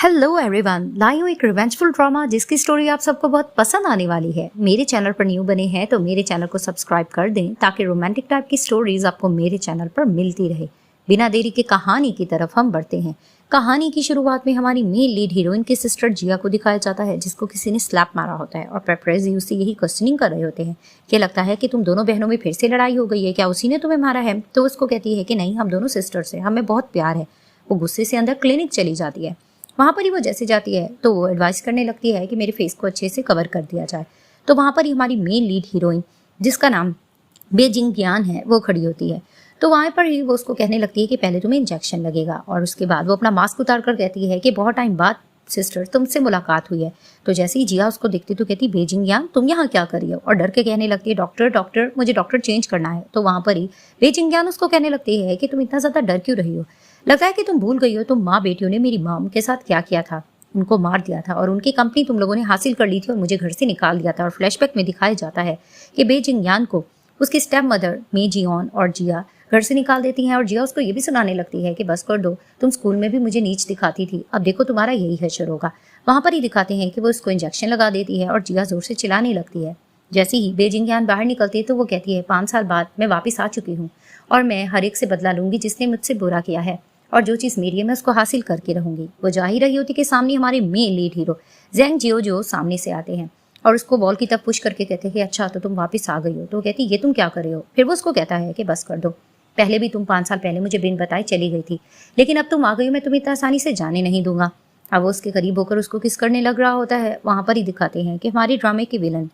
Hello everyone, लाई हूँ एक revengeful drama जिसकी स्टोरी आप सबको बहुत पसंद आने वाली है। मेरे चैनल पर न्यू बने हैं तो मेरे चैनल को सब्सक्राइब कर दें ताकि रोमांटिक टाइप की स्टोरीज आपको मेरे चैनल पर मिलती रहे। बिना देरी के कहानी की तरफ हम बढ़ते हैं। कहानी की शुरुआत में हमारी मेन लीड हीरोइन की सिस्टर जिया को दिखाया जाता है, जिसको किसी ने स्लैप मारा होता है और पेपरेजी उससे यही क्वेश्चनिंग कर रहे होते हैं कि लगता है कि तुम दोनों बहनों में फिर से लड़ाई हो गई है, क्या उसी ने तुम्हें मारा है? तो उसको कहती है कि नहीं, हम दोनों सिस्टर्स हैं, हमें बहुत प्यार है। वो गुस्से से अंदर क्लिनिक चली जाती है। वहाँ पर ही वो जैसे जाती है तो वो एडवाइस करने लगती है कि मेरे फेस को अच्छे से कवर कर दिया जाए। तो वहाँ पर ही हमारी मेन लीड हीरोइन, जिसका नाम बेजिंग ज्ञान है, वो खड़ी होती है। तो वहाँ पर ही वो उसको कहने लगती है कि पहले तुम्हें इंजेक्शन लगेगा, और उसके बाद वो अपना मास्क उतार कर कहती है कि बहुत टाइम बाद सिस्टर तुमसे मुलाकात हुई है। तो जैसे ही जिया उसको देखती तो कहती, बेजिंग ज्ञान तुम यहाँ क्या कर रही हो? और डर के कहने लगती है, डॉक्टर डॉक्टर मुझे डॉक्टर चेंज करना है। तो वहाँ पर ही बेजिंग ज्ञान उसको कहने लगती है कि तुम इतना ज्यादा डर क्यों रही हो? लगता है कि तुम भूल गई हो तुम माँ बेटियों ने मेरी मॉम के साथ क्या किया था। उनको मार दिया था और उनकी कंपनी तुम लोगों ने हासिल कर ली थी और मुझे घर से निकाल दिया था। और फ्लैशबैक में दिखाया जाता है कि बेजिंग यान को उसकी स्टेप मदर मे जियोन और जिया घर से निकाल देती हैं, और जिया उसको ये भी सुनाने लगती है कि बस कर दो, तुम स्कूल में भी मुझे नीच दिखाती थी, अब देखो तुम्हारा यही हश्र होगा। वहां पर ही दिखाते हैं कि वो उसको इंजेक्शन लगा देती है और जिया जोर से चिल्लाने लगती है। जैसे ही बेजिंग यान बाहर निकलती है तो वो कहती है, 5 साल बाद मैं वापस आ चुकी हूँ और मैं हर एक से बदला लूंगी जिसने मुझसे बुरा किया है, और जो चीज़ मेरी है मैं उसको हासिल करके रहूंगी। वो जा ही रही होती कि सामने हमारे मेन लीड हीरो जेंग जियो जो सामने से आते हैं और उसको वॉल की तरफ पुश करके कहते हैं कि अच्छा तो तुम वापस आ गई हो। तो कहती ये तुम क्या कर रहे हो? फिर वो उसको कहता है कि बस कर दो, पहले भी तुम 5 साल पहले मुझे बिन बताए चली गई थी, लेकिन अब तुम आ गई हो, मैं तुम्हें इतना आसानी से जाने नहीं दूंगा। अब वो उसके करीब होकर उसको किस करने लग रहा होता है। वहां पर ही दिखाते हैं कि हमारे ड्रामे के विलन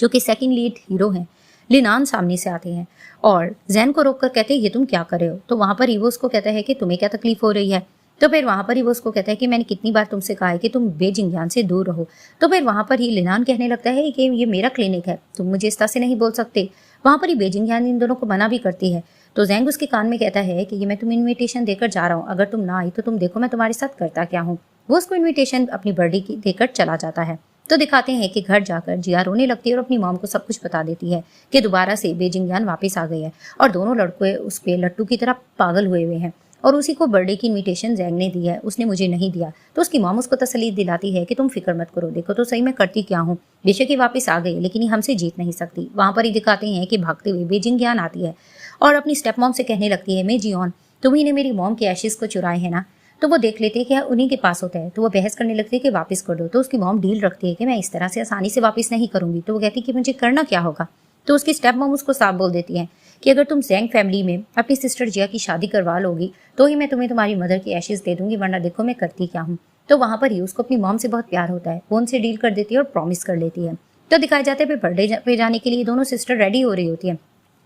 जो कि सेकंड लीड हीरो हैं लिनान सामने से आते हैं और जैन को रोककर कहते हैं ये तुम क्या कर रहे हो? तो वहां पर ही वो उसको कहता है कि तुम्हें क्या तकलीफ हो रही है? तो फिर वहां पर ही वो उसको कहता है कि मैंने कितनी बार तुमसे कहा है कि तुम बेजिंग ज्ञान से दूर रहो। तो फिर वहां पर ही लिनान कहने लगता है कि ये मेरा क्लिनिक है, तुम मुझे इस तरह से नहीं बोल सकते। वहां पर ही बेजिंग ज्ञान इन दोनों को मना भी करती है। तो जैंग उसके कान में कहता है कि ये मैं तुम्हें इन्विटेशन देकर जा रहा हूँ, अगर तुम ना आई तो तुम देखो मैं तुम्हारे साथ करता क्या हूँ। वो उसको इन्विटेशन अपनी बर्थडे की देकर चला जाता है। तो दिखाते हैं कि घर जाकर जिया रोने लगती है और अपनी मॉम को सब कुछ बता देती है कि दोबारा से बेजिंग यान वापस आ गई है और दोनों लड़के उस पे लट्टू की तरह पागल हुए हुए हैं, और उसी को बर्थडे की इनविटेशन जैंग ने दी है, उसने मुझे नहीं दिया। तो उसकी मॉम उसको तसल्ली दिलाती है कि तुम फिक्र मत करो, देखो तो सही मैं करती क्या हूँ, बेशक ही वापस आ गई लेकिन ये हमसे जीत नहीं सकती। वहां पर ही दिखाते हैं कि भागते हुए बेजिंग यान आती है और अपनी स्टेप मॉम से कहने लगती है, मैं जियोन तुम्ही ने मेरी मॉम के एशेज को चुराए है ना? तो वो देख लेते हैं कि उन्हीं के पास होता है, तो वो बहस करने लगती है कि वापस कर दो। तो उसकी मॉम डील रखती है कि मैं इस तरह से आसानी से वापस नहीं करूंगी। तो वो कहती है कि मुझे करना क्या होगा? तो उसकी स्टेप मॉम उसको साफ बोल देती है कि अगर तुम जैंग फैमिली में अपनी सिस्टर जिया की शादी करवा लोगी तो ही मैं तुम्हें तुम्हारी मदर की एशेज दे दूंगी, वरना देखो मैं करती क्या हूँ। तो वहां पर ही उसको अपनी मॉम से बहुत प्यार होता है, वो उनसे डील कर देती है और प्रॉमिस कर लेती है। तो दिखाए जाते हैं बर्थडे पे जाने के लिए दोनों सिस्टर रेडी हो रही होती है।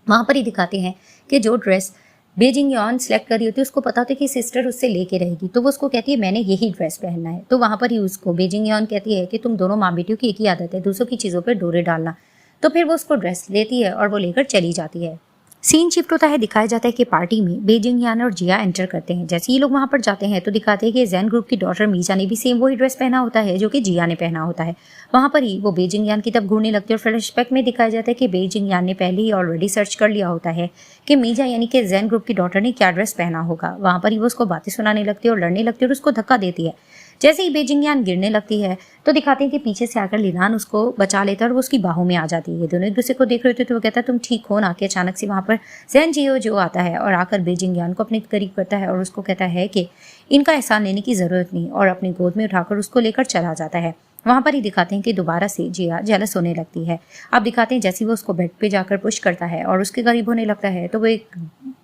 वहां पर ही दिखाते हैं कि जो ड्रेस बेजिंग यॉन सेलेक्ट कर रही होती है उसको पता होता है कि सिस्टर उससे लेके रहेगी, तो वो उसको कहती है मैंने यही ड्रेस पहनना है। तो वहां पर ही उसको बेजिंग यॉन कहती है कि तुम दोनों माँ बेटियों की एक ही आदत है, दूसरों की चीज़ों पर डोरे डालना। तो फिर वो उसको ड्रेस लेती है और वो लेकर चली जाती है। सीन शिफ्ट होता है, दिखाया जाता है कि पार्टी में बेजिंग यान और जिया एंटर करते हैं। जैसे ही लोग वहां पर जाते हैं तो दिखाते हैं कि जैन ग्रुप की डॉटर मीजा ने भी सेम वही ड्रेस पहना होता है जो कि जिया ने पहना होता है। वहां पर ही वो बेजिंग यान की तरफ घूरने लगती है और फ्लैशबैक में दिखाया जाता है कि बेजिंग यान ने पहले ही ऑलरेडी सर्च कर लिया होता है कि मीजा यानी कि जैन ग्रुप की डॉटर ने क्या ड्रेस पहना होगा। वहां पर ही वो उसको बातें सुनाने लगती है और लड़ने लगती है और उसको धक्का देती है। जैसे ही बेजिंग यान गिरने लगती है तो दिखाते हैं कि पीछे से आकर लिनान उसको बचा लेता है और वो उसकी बाहों में आ जाती है। ये दोनों एक दूसरे को देख रहे थे तो वो कहता है तुम ठीक हो ना? कि अचानक से वहां पर जैन जियो जो आता है और आकर बेजिंग यान को अपने करीब करता है और उसको कहता है कि इनका एहसान लेने की जरूरत नहीं, और अपनी गोद में उठाकर उसको लेकर चला जाता है। वहां पर ही दिखाते हैं कि दोबारा से जिया जेलस होने लगती है। अब दिखाते हैं जैसे वो उसको बेड पे जाकर पुश करता है और उसके करीब होने लगता है तो वो एक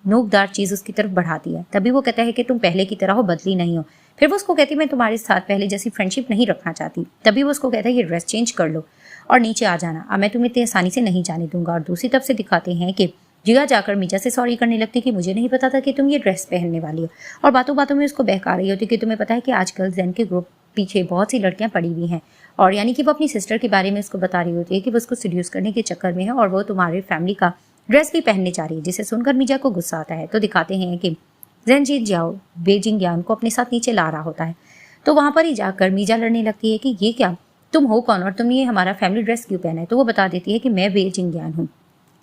नोकदार चीज उसकी तरफ बढ़ाती है। तभी वो कहता है कि तुम पहले की तरह हो, बदली नहीं हो। फिर वो उसको कहती है मैं तुम्हारे साथ पहले जैसी फ्रेंडशिप नहीं रखना चाहती। तभी वो उसको कहता है ये ड्रेस चेंज कर लो और नीचे आ जाना, अब मैं तुम्हें इतनी आसानी से नहीं जाने दूंगा। और दूसरी तरफ से दिखाते हैं कि जिया जाकर मीजा से सॉरी करने लगती कि मुझे नहीं पता था कि तुम ये ड्रेस पहनने वाली हो, और बातों बातों में उसको बहका रही होती कि तुम्हें पता है कि आजकल जैन के ग्रुप पीछे बहुत सी लड़कियां पड़ी हुई हैं, और यानी कि वो अपनी सिस्टर के बारे में उसको बता रही होती है कि वो उसको सीड्यूस करने के चक्कर में है और वो तुम्हारी फैमिली का ड्रेस भी पहनने जा रही है, जिसे सुनकर मीजा को गुस्सा आता है। तो दिखाते हैं कि जैन जीत जाओ बेजिंग यान को अपने साथ नीचे ला रहा होता है। तो वहां पर ही जाकर मीजा लड़ने लगती है कि ये क्या, तुम हो कौन और तुमने ये हमारा फैमिली ड्रेस क्यों पहना है? तो वो बता देती है कि मैं बेजिंग यान हूँ।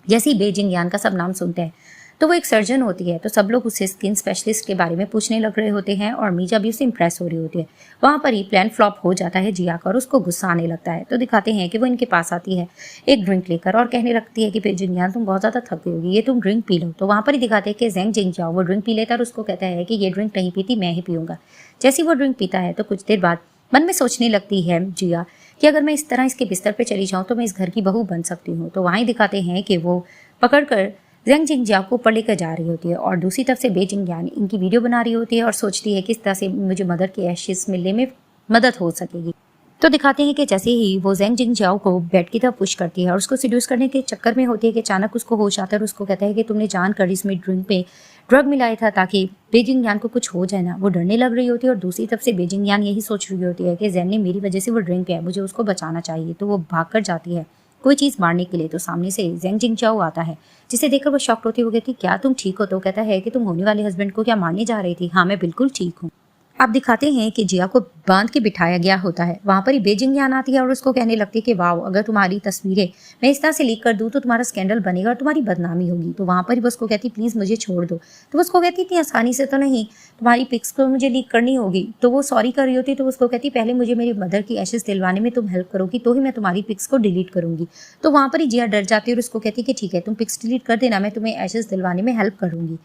जैसे ही बेजिंग यान का सब नाम सुनते हैं तो वो एक सर्जन होती है, तो सब लोग उससे स्किन स्पेशलिस्ट के बारे में पूछने लग रहे होते हैं और मीजा भी उससे इंप्रेस हो रही होती है। वहाँ पर ही प्लान फ्लॉप हो जाता है जिया का और उसको गुस्सा आने लगता है। तो दिखाते हैं कि वो इनके पास आती है एक ड्रिंक लेकर और कहने लगती है कि बेजिंग तुम बहुत ज़्यादा थक गई होगी, ये तुम ड्रिंक पी लो। तो वहाँ पर ही दिखाते हैं कि ज़ेंग जिंगजाओ वो ड्रिंक पी लेता है और उसको कहता है कि ये ड्रिंक नहीं पीती, मैं ही पीऊँगा। जैसे ही वो ड्रिंक पीता है तो कुछ देर बाद मन में सोचने लगती है जिया कि अगर मैं इस तरह इसके बिस्तर पे चली जाऊँ तो मैं इस घर की बहू बन सकती हूँ। तो वहाँ ही दिखाते हैं कि वो पकड़कर ज़ेंग जिंगजाओ को ऊपर लेकर जा रही होती है और दूसरी तरफ से बेजिंग इनकी वीडियो बना रही होती है और सोचती है कि इस तरह से मुझे मदर के एशेस मिलने में मदद हो सकेगी। तो दिखाते हैं कि जैसे ही वो ज़ेंग जिंगजाओ को बेड की तरफ पुश करती है और उसको सिड्यूस करने के चक्कर में होती है कि अचानक उसको होश आता है और उसको कहता है कि तुमने जानकर इसमें ड्रिंक पे ड्रग मिलाया था ताकि बेजिंग को कुछ हो जाए ना। वो डरने लग रही होती है और दूसरी तरफ से बेजिंग यही सोच रही होती है कि ज़ेन ने मेरी वजह से वो ड्रिंक पिया है, मुझे उसको बचाना चाहिए। तो वो भाग कर जाती है कोई चीज़ मारने के लिए। तो सामने से ज़ेंग जिंगजाओ आता है जिसे देखकर वो शॉक्ड होती है। वो कहती क्या तुम ठीक हो? तो कहता है कि तुम होने वाले हस्बैंड को क्या मारने जा रही थी? हाँ मैं बिल्कुल ठीक हूँ। अब दिखाते हैं कि जिया को बांध के बिठाया गया होता है। वहाँ पर ही बेजिंग आती है और उसको कहने लगती है कि वाह अगर तुम्हारी तस्वीरें मैं इस तरह से लीक कर दूँ तो तुम्हारा स्कैंडल बनेगा और तुम्हारी बदनामी होगी। तो वहाँ पर ही वो उसको कहती प्लीज़ मुझे छोड़ दो। तो वो उसको कहती इतनी आसानी से तो नहीं, तुम्हारी पिक्स को मुझे लीक करनी होगी। तो वो सॉरी कर रही होती तो उसको कहती पहले मुझे मेरी मदर की एशेस दिलवाने में तुम हेल्प करोगी तो ही मैं तुम्हारी पिक्स को डिलीट करूंगी। तो वहाँ पर ही जिया डर जाती है और उसको कहती कि ठीक है तुम पिक्स डिलीट कर देना, मैं तुम्हें एशेस दिलवाने में हेल्प करूंगी।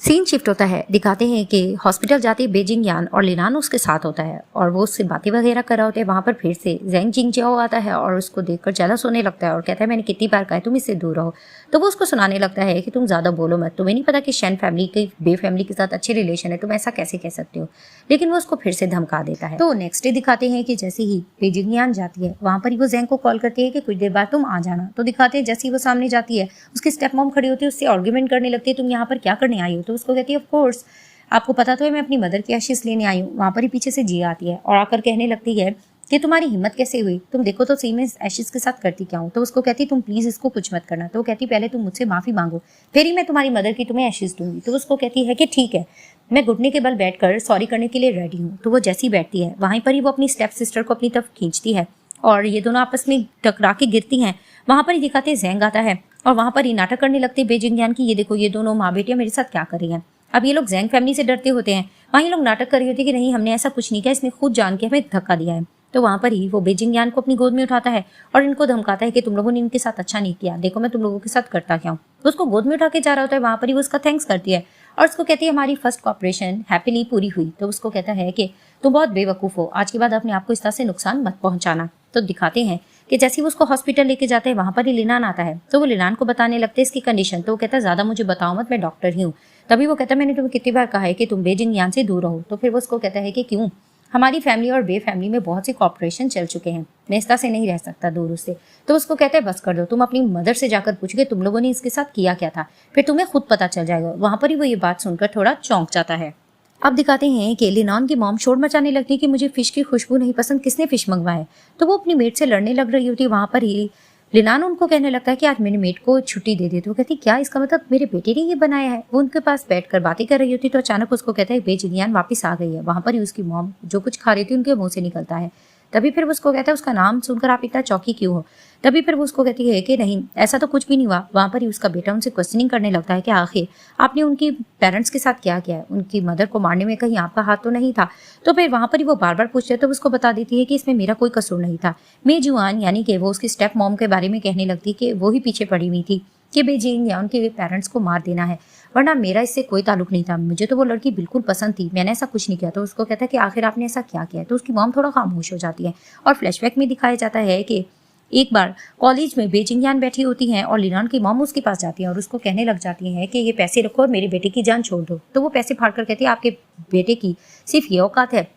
सीन शिफ्ट होता है, दिखाते हैं कि हॉस्पिटल जाते बेजिंग और लिनान उसके साथ होता है और वो उससे बातें वगैरह कर रहा होता है। वहाँ पर फिर से ज़ेंग जिंगजाओ आता है और उसको देखकर जेलस होने लगता है और कहता है मैंने कितनी बार कहा है तुम इससे दूर रहो। तो वो उसको सुनाने लगता है कि तुम ज़्यादा बोलो मत, तुम्हें नहीं पता कि शेन फैमिली के बे फैमिली के साथ अच्छे रिलेशन है, तुम ऐसा कैसे कह सकते हो। लेकिन वो उसको फिर से धमका देता है। तो नेक्स्ट डे दिखाते हैं कि जैसे ही बेजिंग जाती है वहाँ पर ही वो ज़ेंग को कॉल करती है कि कुछ देर बाद तुम आ जाना। तो दिखाते हैं जैसे ही वो सामने जाती है उसकी स्टेप मॉम खड़ी होती है, उससे आर्ग्यूमेंट करने लगती है तुम यहाँ पर क्या करने आई हो। तो उसको कहती है ऑफ कोर्स आपको पता तो है मैं अपनी मदर की एशेस लेने आई हूँ। वहाँ पर ही पीछे से जिया आती है और आकर कहने लगती है कि तुम्हारी हिम्मत कैसे हुई, तुम देखो तो सही में एशेस के साथ करती क्या हूँ। तो उसको कहती तुम प्लीज इसको कुछ मत करना। तो वो कहती पहले तुम मुझसे माफी मांगो फिर ही मैं तुम्हारी मदर की तुम्हें एशेस दूंगी। तो उसको कहती है कि ठीक है मैं घुटने के बल बैठकर सॉरी करने के लिए रेडी हूँ। तो वो जैसी बैठती है वहीं पर ही वो अपनी स्टेप सिस्टर को अपनी तरफ खींचती है और ये दोनों आपस में टकरा के गिरती हैं। वहां पर ही दिखाते ज़ेंग आता है और वहां पर ही नाटक करने लगते बेजिंग की ये देखो ये दोनों माँ बेटियां मेरे साथ क्या कर रही हैं। अब ये लोग ज़ेंग फैमिली से डरते होते हैं, वहीं लोग नाटक कर रही होती है कि नहीं हमने ऐसा कुछ नहीं किया, इसने खुद जान के हमें धक्का दिया है। तो वहां पर ही वो बेजिंग को अपनी गोद में उठाता है और इनको धमकाता है कि तुम लोगों ने इनके साथ अच्छा नहीं किया, देखो मैं तुम लोगों के साथ करता क्या हूँ। उसको गोद में उठा के जा रहा होता है, वहां पर ही वो उसका थैंक्स करती है और उसको कहती है हमारी फर्स्ट कॉपरेशन हैप्पीली पूरी हुई। तो उसको कहता है कि तुम बहुत बेवकूफ़ हो, आज के बाद अपने आप को इस तरह से नुकसान मत पहुंचाना। तो दिखाते हैं कि जैसे ही वो उसको हॉस्पिटल लेके जाते हैं वहां पर ही लिनान आता है। तो वो लिनान को बताने लगते हैं इसकी कंडीशन। तो वो कहता है ज्यादा मुझे बताओ मत, मैं डॉक्टर ही हूँ। तभी वो कहता है मैंने तुम्हें कितनी बार कहा है कि तुम बेजिंग से दूर रहो। तो फिर वो उसको कहता है कि क्यों, हमारी फैमिली और बे फैमिली में बहुत से कॉपरेशन चल चुके हैं, मैं इस तरह से नहीं रह सकता दूर उससे। तो उसको कहते हैं बस कर दो, तुम अपनी मदर से जाकर पूछोगे तुम लोगों ने इसके साथ किया क्या था, फिर तुम्हें खुद पता चल जाएगा। वहां पर ही वो ये बात सुनकर थोड़ा चौंक जाता है। अब दिखाते हैं कि लिनान की मॉम शोर मचाने लगती है कि मुझे फिश की खुशबू नहीं पसंद, किसने फिश मंगवाए। तो वो अपनी मेट से लड़ने लग रही होती है। वहां पर ही लिनान उनको कहने लगता है कि आज मेरी मेट को छुट्टी दे दे। तो कहती क्या इसका मतलब मेरे बेटे ने ये बनाया है। वो उनके पास बैठकर बातें कर रही होती तो अचानक उसको कहता है बेजिंग वापस आ गई है। वहां पर ही उसकी मॉम जो कुछ खा रही थी उनके मुंह से निकलता है। तभी फिर वो उसको कहता है उसका नाम सुनकर आप इतना चौकी क्यों हो। तभी फिर वो उसको कहती है कि नहीं ऐसा तो कुछ भी नहीं हुआ। वहां पर ही उसका बेटा उनसे क्वेश्चनिंग करने लगता है कि आखिर आपने उनकी पेरेंट्स के साथ क्या किया है, उनकी मदर को मारने में कहीं आपका हाथ तो नहीं था। तो फिर वहां पर ही वो बार बार पूछते तो उसको बता देती है कि इसमें मेरा कोई कसूर नहीं था। मैं जुआन यानी कि वो उसकी स्टेप मॉम के बारे में कहने लगती कि वो ही पीछे पड़ी हुई थी कि बेजिंग या उनके पेरेंट्स को मार देना है, वरना मेरा इससे कोई ताल्लुक नहीं था, मुझे तो वो लड़की बिल्कुल पसंद थी, मैंने ऐसा कुछ नहीं किया। तो उसको कहता है कि आखिर आपने ऐसा क्या किया है। तो उसकी मॉम थोड़ा खामोश हो जाती है और फ्लैशबैक में दिखाया जाता है कि एक बार कॉलेज में बेजिंग बैठी होती हैं और लिनान की मॉम उसके पास जाती है और उसको कहने लग जाती है कि ये पैसे रखो और मेरे बेटे की जान छोड़ दो। तो वो पैसे फाड़ कर कहती है आपके बेटे की सिर्फ ये औकात है।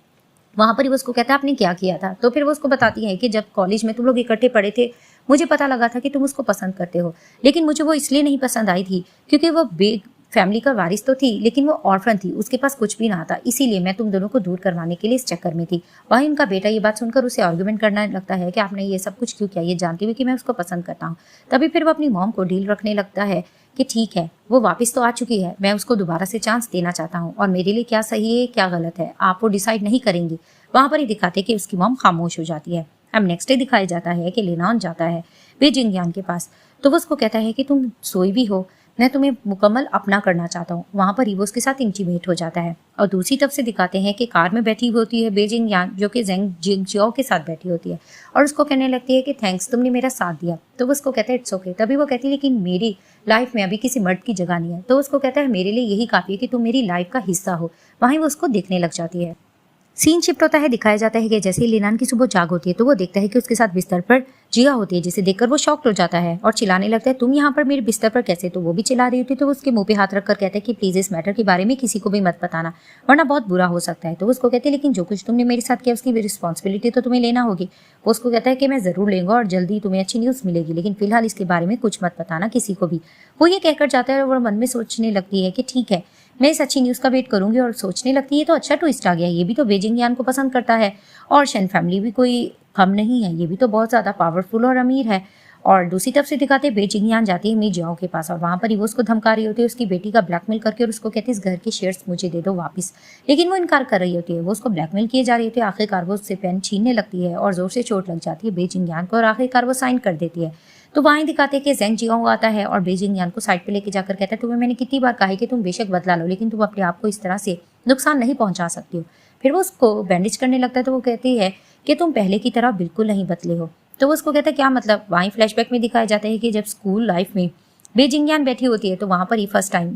वहां पर ही वो उसको कहता है आपने क्या किया था। तो फिर वो उसको बताती है कि जब कॉलेज में तुम लोग इकट्ठे पढ़े थे मुझे पता लगा था कि तुम उसको पसंद करते हो, लेकिन मुझे वो इसलिए नहीं पसंद आई थी क्योंकि वो बे फैमिली का वारिस तो थी लेकिन वो ऑर्फन थी, उसके पास कुछ भी ना था, इसीलिए मैं तुम दोनों को दूर करवाने के लिए इस चक्कर में थी। वहीं उनका बेटा ये बात सुनकर उसे आर्गुमेंट करने लगता है कि आपने ये सब कुछ क्यों किया, ये जानते हुए कि मैं उसको पसंद करता हूँ। तभी फिर वो अपनी मॉम को डील रखने लगता है कि ठीक है वो वापस तो आ चुकी है, मैं उसको दोबारा से चांस देना चाहता हूँ और मेरे लिए क्या सही है क्या गलत है आप वो डिसाइड नहीं करेंगे। वहां पर ही दिखाते कि उसकी मॉम खामोश हो जाती है। अब नेक्स्ट डे दिखाया जाता है कि लिनान जाता है बेजिंग के पास। तो वो उसको कहता है कि तुम सोई भी हो, मैं तुम्हें मुकम्मल अपना करना चाहता हूँ। वहाँ पर ही वो उसके साथ इंटीमेट हो जाता है। और दूसरी तरफ से दिखाते हैं कि कार में बैठी होती है बेजिंग यान, जो कि जेंग जिंगजियाओ के साथ बैठी होती है और उसको कहने लगती है कि थैंक्स, तुमने मेरा साथ दिया। तो वो उसको कहता है इट्स ओके। तभी वो कहती है लेकिन मेरी लाइफ में अभी किसी मर्द की जगह नहीं है। तो उसको कहता है मेरे लिए यही काफ़ी है कि तुम मेरी लाइफ का हिस्सा हो। वहीं वो उसको देखने लग जाती है। सीन शिफ्ट होता है, दिखाया जाता है कि जैसे ही लिनान की सुबह जाग होती है तो वो देखता है कि उसके साथ बिस्तर पर जिया होती है, जिसे देखकर वो शॉक्ड हो जाता है और चिल्लाने लगता है तुम यहाँ पर मेरे बिस्तर पर कैसे। तो वो भी चिल्ला रही होती है। तो वो उसके मुंह पे हाथ रखकर कहता है कि प्लीज इस मैटर के बारे में किसी को भी मत बताना, वरना बहुत बुरा हो सकता है। तो उसको कहते हैं लेकिन जो कुछ तुमने मेरे साथ किया उसकी रिस्पॉन्सिबिलिटी तो तुम्हें लेना होगी। वो उसको कहता है कि मैं जरूर लेंगे और जल्दी तुम्हें अच्छी न्यूज़ मिलेगी, लेकिन फिलहाल इसके बारे में कुछ मत बताना किसी को भी। वो ये कहकर जाता है और मन में सोचने लगती है कि ठीक है, मैं इस अच्छी न्यूज़ का वेट करूंगी। और सोचने लगती है तो अच्छा ट्विस्ट आ गया, ये भी तो बेजिंग यान को पसंद करता है और शन फैमिली भी कोई कम नहीं है, ये भी तो बहुत ज़्यादा पावरफुल और अमीर है। और दूसरी तरफ से दिखाते हैं बेजिंग यान जाती है मी जियाओ के पास और वहाँ पर ही वो उसको धमका रही होती है उसकी बेटी का ब्लैकमेल करके और उसको कहती है इस घर के शेयर्स मुझे दे दो वापस। लेकिन वो इनकार कर रही होती है, वो उसको ब्लैकमेल किए जा रही होती है। आखिरकार वो उससे पेन छीनने लगती है और जोर से चोट लग जाती है बेजिंग यान को और आखिरकार वो साइन कर देती है। तो वहीं दिखाते हैं कि जेंग जियांग आता है और बेजिंग यान को साइड पे लेके जाकर कहता है तुम्हें मैंने कितनी बार कहा है कि तुम बेशक बदला लो, लेकिन तुम अपने आप को इस तरह से नुकसान नहीं पहुंचा सकती हो। फिर वो उसको बैंडेज करने लगता है तो वो कहती है कि तुम पहले की तरह बिल्कुल नहीं बदले हो। तो वो उसको कहता है क्या मतलब। वहीं फ्लैशबैक में दिखाया जाता है कि जब स्कूल लाइफ में बेजिंग यान बैठी होती है तो वहाँ पर ही फर्स्ट टाइम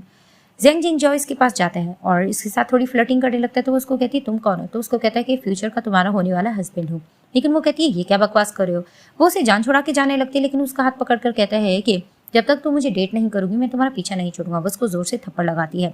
जेंग जिंगजॉय इसके पास जाता है और इसके साथ थोड़ी फ्लर्टिंग करने लगता है। तो वो उसको कहती है तुम कौन हो। तो उसको कहता है कि फ्यूचर का तुम्हारा होने वाला हस्बैंड हूँ। लेकिन वो कहती है ये क्या बकवास कर रहे हो। वो उसे जान छुड़ा के जाने लगती है, लेकिन उसका हाथ पकड़ कर कहता है कि जब तक तुम मुझे डेट नहीं करोगी मैं तुम्हारा पीछा नहीं छोड़ूंगा। वो उसको जोर से थप्पड़ लगाती है,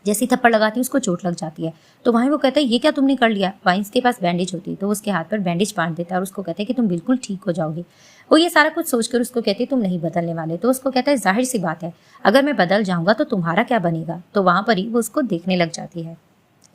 जैसी थप्पड़ लगाती है उसको चोट लग जाती है। तो वहीं वो कहता है ये क्या तुमने कर लिया। वहीं इसके पास बैंडेज होती है तो उसके हाथ पर बैंडेज बांध देता है और उसको कहता है कि तुम बिल्कुल ठीक हो जाओगे। वो ये सारा कुछ सोचकर उसको कहती है तुम नहीं बदलने वाले। तो उसको कहता है जाहिर सी बात है, अगर मैं बदल जाऊंगा तो तुम्हारा क्या बनेगा। तो वहां पर ही वो उसको देखने लग जाती है।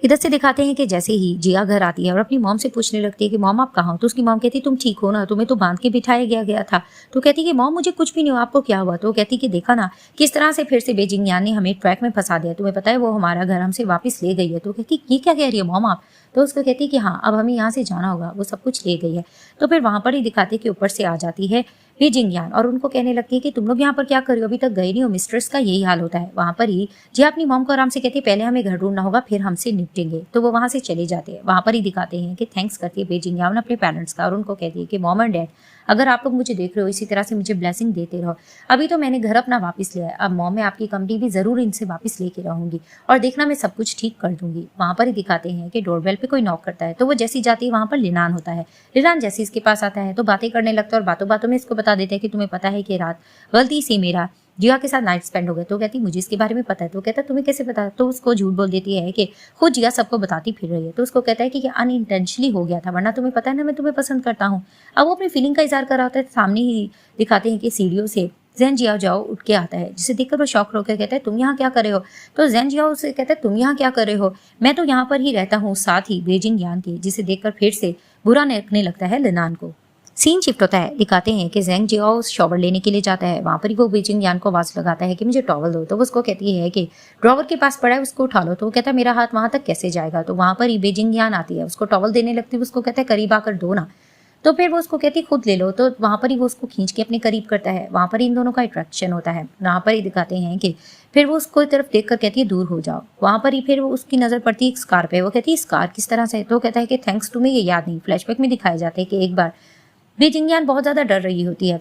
इधर से दिखाते हैं कि जैसे ही जिया घर आती है और अपनी मॉम से पूछने लगती है कि मॉम आप कहाँ हो। तो उसकी मॉम कहती है तुम ठीक हो ना, तुम्हें तो बांध के बिठाया गया था। तो कहती है कि मॉम मुझे कुछ भी नहीं हो, आपको क्या हुआ। तो कहती कि देखा ना किस तरह से फिर से बेजिंग यान ने हमें ट्रैक में फंसा दिया, तुम्हें पता है वो हमारा घर हमसे वापस ले गई है। तो कहती ये क्या कह रही है मॉम आप। तो उसको कहती है कि हाँ अब हमें यहाँ से जाना होगा, वो सब कुछ ले गई है। तो फिर वहां पर ही दिखाते कि ऊपर से आ जाती है बेजिंग यान और उनको कहने लगती है कि तुम लोग यहाँ पर क्या कर रहे हो, अभी तक गए नहीं हो। मिस्ट्रेस का यही हाल होता है। वहां पर ही जी अपनी मॉम को आराम से कहती है पहले हमें घर ढूंढना होगा फिर हमसे निपटेंगे। तो वो वहां से चले जाते हैं। वहां पर ही दिखाते हैं कि थैंक्स करती है बेजिंग यान अपने पेरेंट्स का और उनको कहती है कि मॉम एंड डैड अगर आप लोग मुझे देख रहे हो इसी तरह से मुझे ब्लेसिंग देते रहो। अभी तो मैंने घर अपना वापस लिया है, अब मॉम मैं आपकी कंपनी भी जरूर इनसे वापस लेके रहूंगी और देखना मैं सब कुछ ठीक कर दूंगी। वहां पर ही दिखाते हैं कि डोरबेल पे कोई नॉक करता है तो वो जैसी जाती है वहां पर लिनान होता है। लिनान जैसे इसके पास आता है तो बातें करने लगता है और बातों बातों में इसको बता देते हैं कि तुम्हें पता है कि रात गलती से मेरा जिया के साथ नाइट स्पेंड हो गया। तो कहती मुझे इसके बारे में पता है। तो कहता तुम्हें कैसे पता। तो उसको झूठ बोल देती है कि खुद जिया सबको बताती फिर रही है। तो उसको कहता है कि ये अनइंटेंशनली हो गया था, वरना तुम्हें पता है ना मैं तुम्हें पसंद करता हूँ। अब वो अपनी फीलिंग का इजहार कर रहा होता है। सामने ही दिखाते हैं कि सीढ़ियों से जैन जियाओ जाओ उठ के आता है, जिसे देखकर वो शौक होकर कहता है तुम यहाँ क्या कर रहे हो। तो जैन जियाओ से कहता है तुम यहाँ क्या कर रहे हो, मैं तो यहाँ पर ही रहता हूँ साथ ही बेजिंग यान के, जिसे देखकर फिर से बुरा लगने लगता है लिनान को। सीन शिफ्ट होता है, दिखाते हैं कि जेंग जियाओ शॉवर लेने के लिए जाता है। वहां पर ही वो बेजिंग यान को आवाज लगाता है कि मुझे टॉवल दो। तो वो उसको कहती है कि ड्रॉवर के पास पड़ा है उसको उठा लो। तो वो कहता है मेरा हाथ वहां तक कैसे जाएगा। तो वहां पर ही बेजिंग यान आती है, उसको टॉवल देने लगती है। उसको कहता है करीब आकर दो ना। तो फिर वो उसको कहती है खुद ले लो। तो वहां पर ही वो उसको खींच के अपने करीब करता है। वहां पर इन दोनों का अट्रैक्शन होता है। वहां पर ही दिखाते हैं कि फिर वो उसको तरफ देख कर कहती है दूर हो जाओ। वहां पर ही फिर वो उसकी नजर पड़ती है एक स्कार पे। वो कहती है स्कार किस तरह से। तो कहता है कि थैंक्स तुम्हें ये याद नहीं। फ्लैशबैक में दिखाया जाता है कि एक बार बेजिंग यान बहुत ज्यादा डर रही होती है।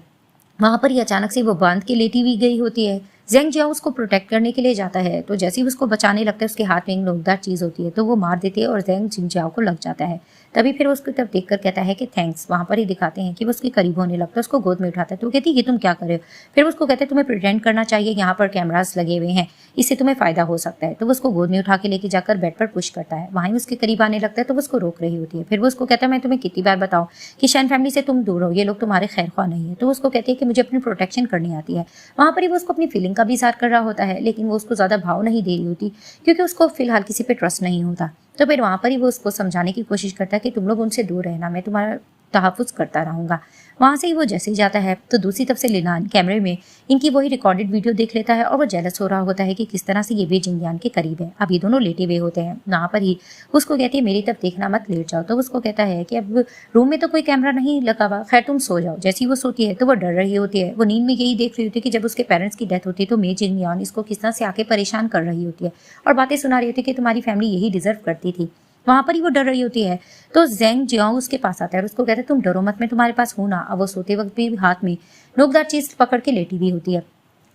वहां पर ही अचानक से वो बांध के लेटी हुई गई होती है। जेंग जियाओ उसको प्रोटेक्ट करने के लिए जाता है। तो जैसे ही उसको बचाने लगता है उसके हाथ में एक नोकदार चीज होती है तो वो मार देती है और जेंग जियाओ को लग जाता है। तभी फिर उसकी तरफ देखकर कहता है कि थैंक्स। वहां पर ही दिखाते हैं कि वो उसके करीब होने लगता है, उसको गोद में उठाता है। तो वो कहती है ये तुम क्या कर रहे हो। फिर वो उसको कहते हैं तुम्हें प्रिटेंड करना चाहिए, यहाँ पर कैमरास लगे हुए हैं, इससे तुम्हें फायदा हो सकता है। तो वो उसको गोद में उठा के लेके जाकर बेड पर पुश करता है। वहीं उसके करीब आने लगता है तो वो उसको रोक रही होती है। फिर वो उसको कहता है मैं तुम्हें कितनी बार बताऊं कि शैन फैमिली से तुम दूर हो, ये लोग तुम्हारे खैर ख्वाह नहीं है। तो उसको कहती है कि मुझे अपनी प्रोटेक्शन करनी आती है। वहां पर ही वो उसको अपनी फीलिंग का भी इजहार कर रहा होता है, लेकिन वो उसको ज्यादा भाव नहीं दे रही होती क्योंकि उसको फिलहाल किसी पे ट्रस्ट नहीं होता। तो फिर वहां पर ही वो उसको समझाने की कोशिश करता है कि तुम लोग उनसे दूर रहना, मैं तुम्हारा तहफ़्फ़ुज़ करता रहूँगा। वहाँ से ही वो जैसे ही जाता है तो दूसरी तरफ से लिनान कैमरे में इनकी वही रिकॉर्डेड वीडियो देख लेता है और वो जेलस हो रहा होता है कि किस तरह से ये बे जिंगयान के करीब है। अब ये दोनों लेटे हुए होते हैं। वहाँ पर ही उसको कहती है मेरी तरफ देखना मत, लेट जाओ। तो उसको कहता है कि अब रूम में तो कोई कैमरा नहीं लगा हुआ, खैर तुम सो जाओ। जैसी वो सोती है तो वो डर रही होती है। वो नींद में यही देख रही होती है कि जब उसके पेरेंट्स की डेथ होती है तो मे जिंगयान इसको किस तरह से आके परेशान कर रही होती है और बातें सुना रही होती है कि तुम्हारी फैमिली यही डिजर्व करती थी। वहां पर ही वो डर रही होती है तो जेंग जियांग उसके पास आता है और उसको कहता है तुम डरो मत, मैं तुम्हारे पास हूं ना। अब वो सोते वक्त भी हाथ में नोकदार चीज पकड़ के लेटी हुई होती है।